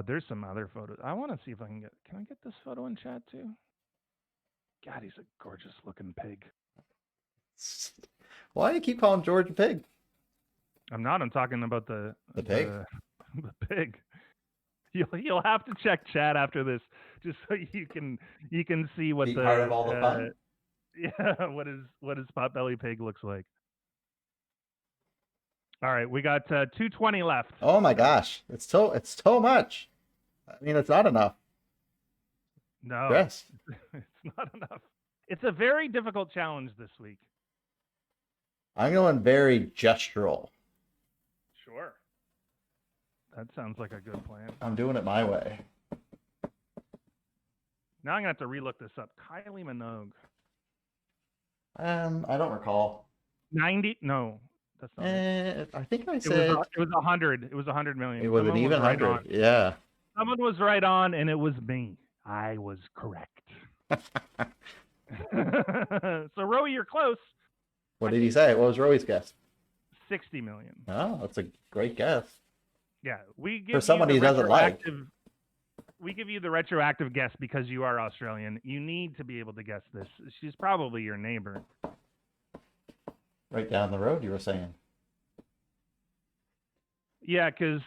There's some other photos. I want to see if I can get. Can I get this photo in chat too? God, he's a gorgeous looking pig. Why do you keep calling George a pig? I'm not. I'm talking about the pig. The pig. You'll have to check chat after this, just so you can see what Be the part of all the fun. Yeah, what his potbelly pig looks like. All right, we got 220 left. Oh my gosh, it's so much. I mean, it's not enough. No, Yes. it's not enough. It's a very difficult challenge this week. I'm going very gestural. Sure. That sounds like a good plan. I'm doing it my way. Now I'm gonna have to relook this up. Kylie Minogue. I don't recall. 90? No, that's not it. I think I said it was 100. It was 100 million. it was Someone an even right 100. on. Yeah. Someone was right on, and it was me. I was correct. So, Rowie, you're close. What did he say? What was Rowie's guess? 60 million. Oh, that's a great guess. Yeah, we give For someone he doesn't like. We give you the retroactive guess because you are Australian. You need to be able to guess this. She's probably your neighbor. Right down the road, you were saying. Yeah, because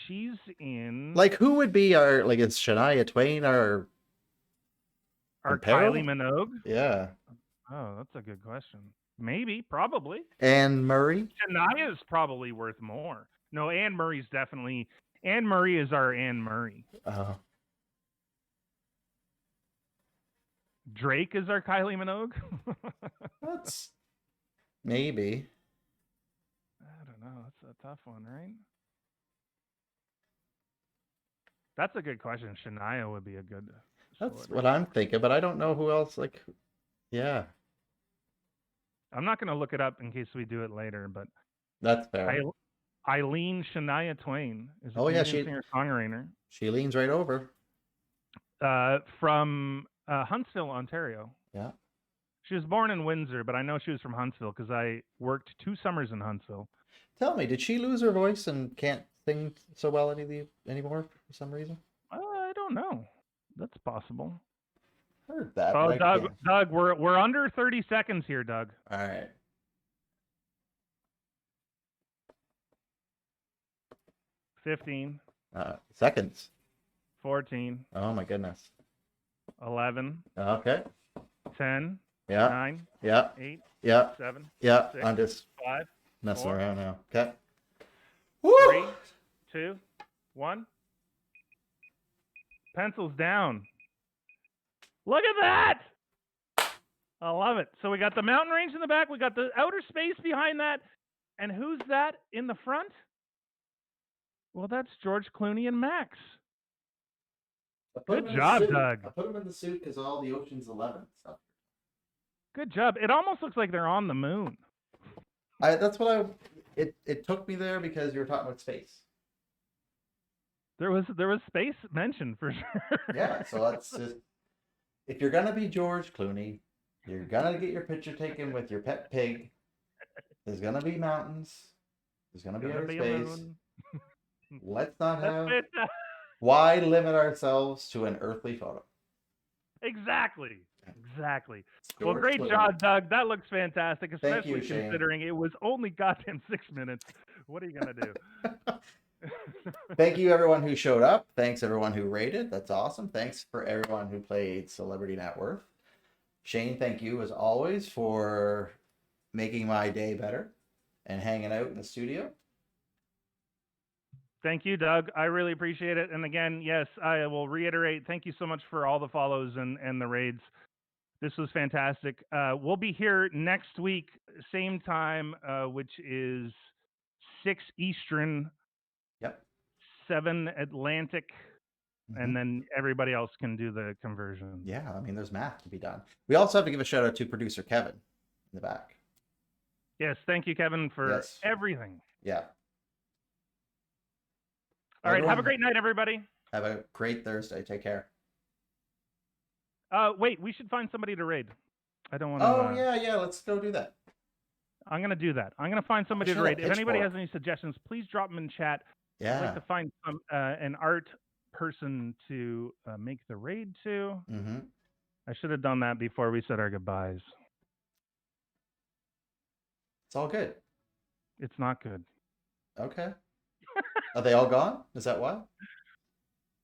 she's in. Like, who would be our, like, is Shania Twain our Kylie Minogue? Yeah. Oh, that's a good question. Maybe, probably. Anne Murray? Shania's probably worth more. No, Anne Murray's definitely. Anne Murray is our Anne Murray. Oh. Drake is our Kylie Minogue? That's maybe. I don't know. That's a tough one, right? That's a good question. Shania would be a good. That's what I'm thinking, but I don't know who else. Like, yeah. I'm not going to look it up in case we do it later, but that's fair. Eileen Shania Twain is a Canadian singer-songwriter. She leans right over. From Huntsville, Ontario. Yeah. She was born in Windsor, but I know she was from Huntsville because I worked 2 summers in Huntsville. Tell me, did she lose her voice and can't sing so well anymore for some reason? I don't know. That's possible. Heard that. Oh, Doug, we're under 30 seconds here, Doug. All right. 15. Seconds. 14. Oh my goodness. 11. Okay. 10. Yeah. 9. Yeah. 8. Yeah. 7. Yeah. 6, I'm just 5. messing 4, around now. Okay. 3, 2, 1. Pencils down. Look at that! I love it. So we got the mountain range in the back. We got the outer space behind that. And who's that in the front? Well, that's George Clooney and Max. Good job, Doug. I put them in the suit because all the Ocean's 11 stuff. Good job. It almost looks like they're on the moon. It took me there because you were talking about space. There was space mentioned for sure. Yeah, so that's just, if you're gonna be George Clooney, you're gonna get your picture taken with your pet pig. There's gonna be mountains. There's gonna be outer space. Let's not have. Why limit ourselves to an earthly photo? Exactly. Well, great job, Doug. That looks fantastic, especially considering it was only goddamn 6 minutes. What are you gonna do? Thank you, everyone who showed up. Thanks, everyone who rated. That's awesome. Thanks for everyone who played Celebrity Net Worth. Shane, thank you as always for making my day better and hanging out in the studio. Thank you, Doug. I really appreciate it. And again, yes, I will reiterate, thank you so much for all the follows and the raids. This was fantastic. We'll be here next week, same time, which is 6 Eastern. Yep. 7 Atlantic, Mhm. and then everybody else can do the conversion. Yeah, I mean, there's math to be done. We also have to give a shout out to producer Kevin in the back. Yes, thank you, Kevin, for Yes. everything. Yeah. All right, have a Everyone, great night, everybody. have a great Thursday. Take care. Wait, we should find somebody to raid. I don't want to. Oh, yeah. Let's go do that. I'm gonna do that. I'm gonna find Oh, somebody to shit, a raid. If anybody has pitchfork. any suggestions, please drop them in chat. I'd like Yeah. to find some an art person to make the raid to. Mm-hmm. I should have done that before we said our goodbyes. It's all good. It's not good. Okay. Are they all gone? Is that why?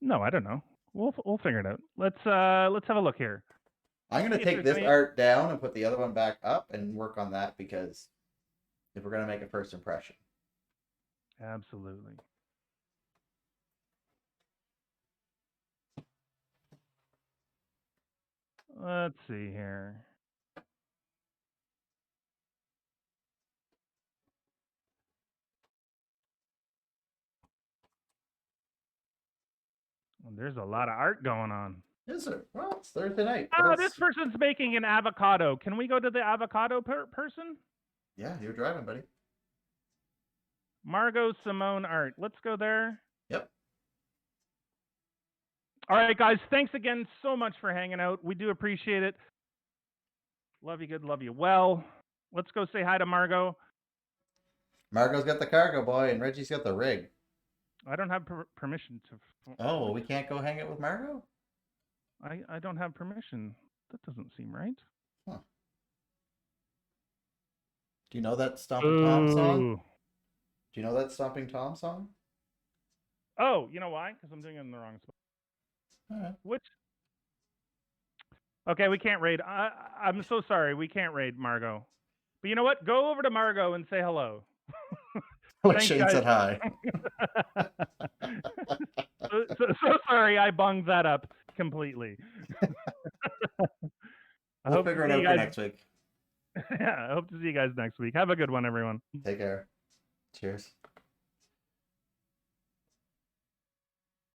No, I don't know. We'll figure it out. Let's have a look here. I'm going See to if take there's this any. art down and put the other one back up and work on that because if we're going to make a first impression. Absolutely. Let's see here. There's a lot of art going on. Is it? Well, it's Thursday night. What Oh, this else? person's making an avocado. Can we go to the avocado person? Yeah, you're driving, buddy. Margot Simone art. Let's go there. Yep. All right, guys. Thanks again so much for hanging out. We do appreciate it. Love you good. Love you well. Let's go say hi to Margot. Margot's got the cargo boy and Reggie's got the rig. I don't have permission to. Oh, we can't go hang out with Margot? I don't have permission. That doesn't seem right. Huh. Do you know that Stomping Tom song? Do you know that Stomping Tom song? Oh, you know why? Because I'm doing it in the wrong spot. All right. Which? Okay, we can't raid. I'm so sorry. We can't raid Margot. But you know what? Go over to Margot and say hello. Like Shane said hi. so sorry, I bunged that up completely. We'll figure it out for next week. Yeah, I hope to see you guys next week. Have a good one, everyone. Take care. Cheers.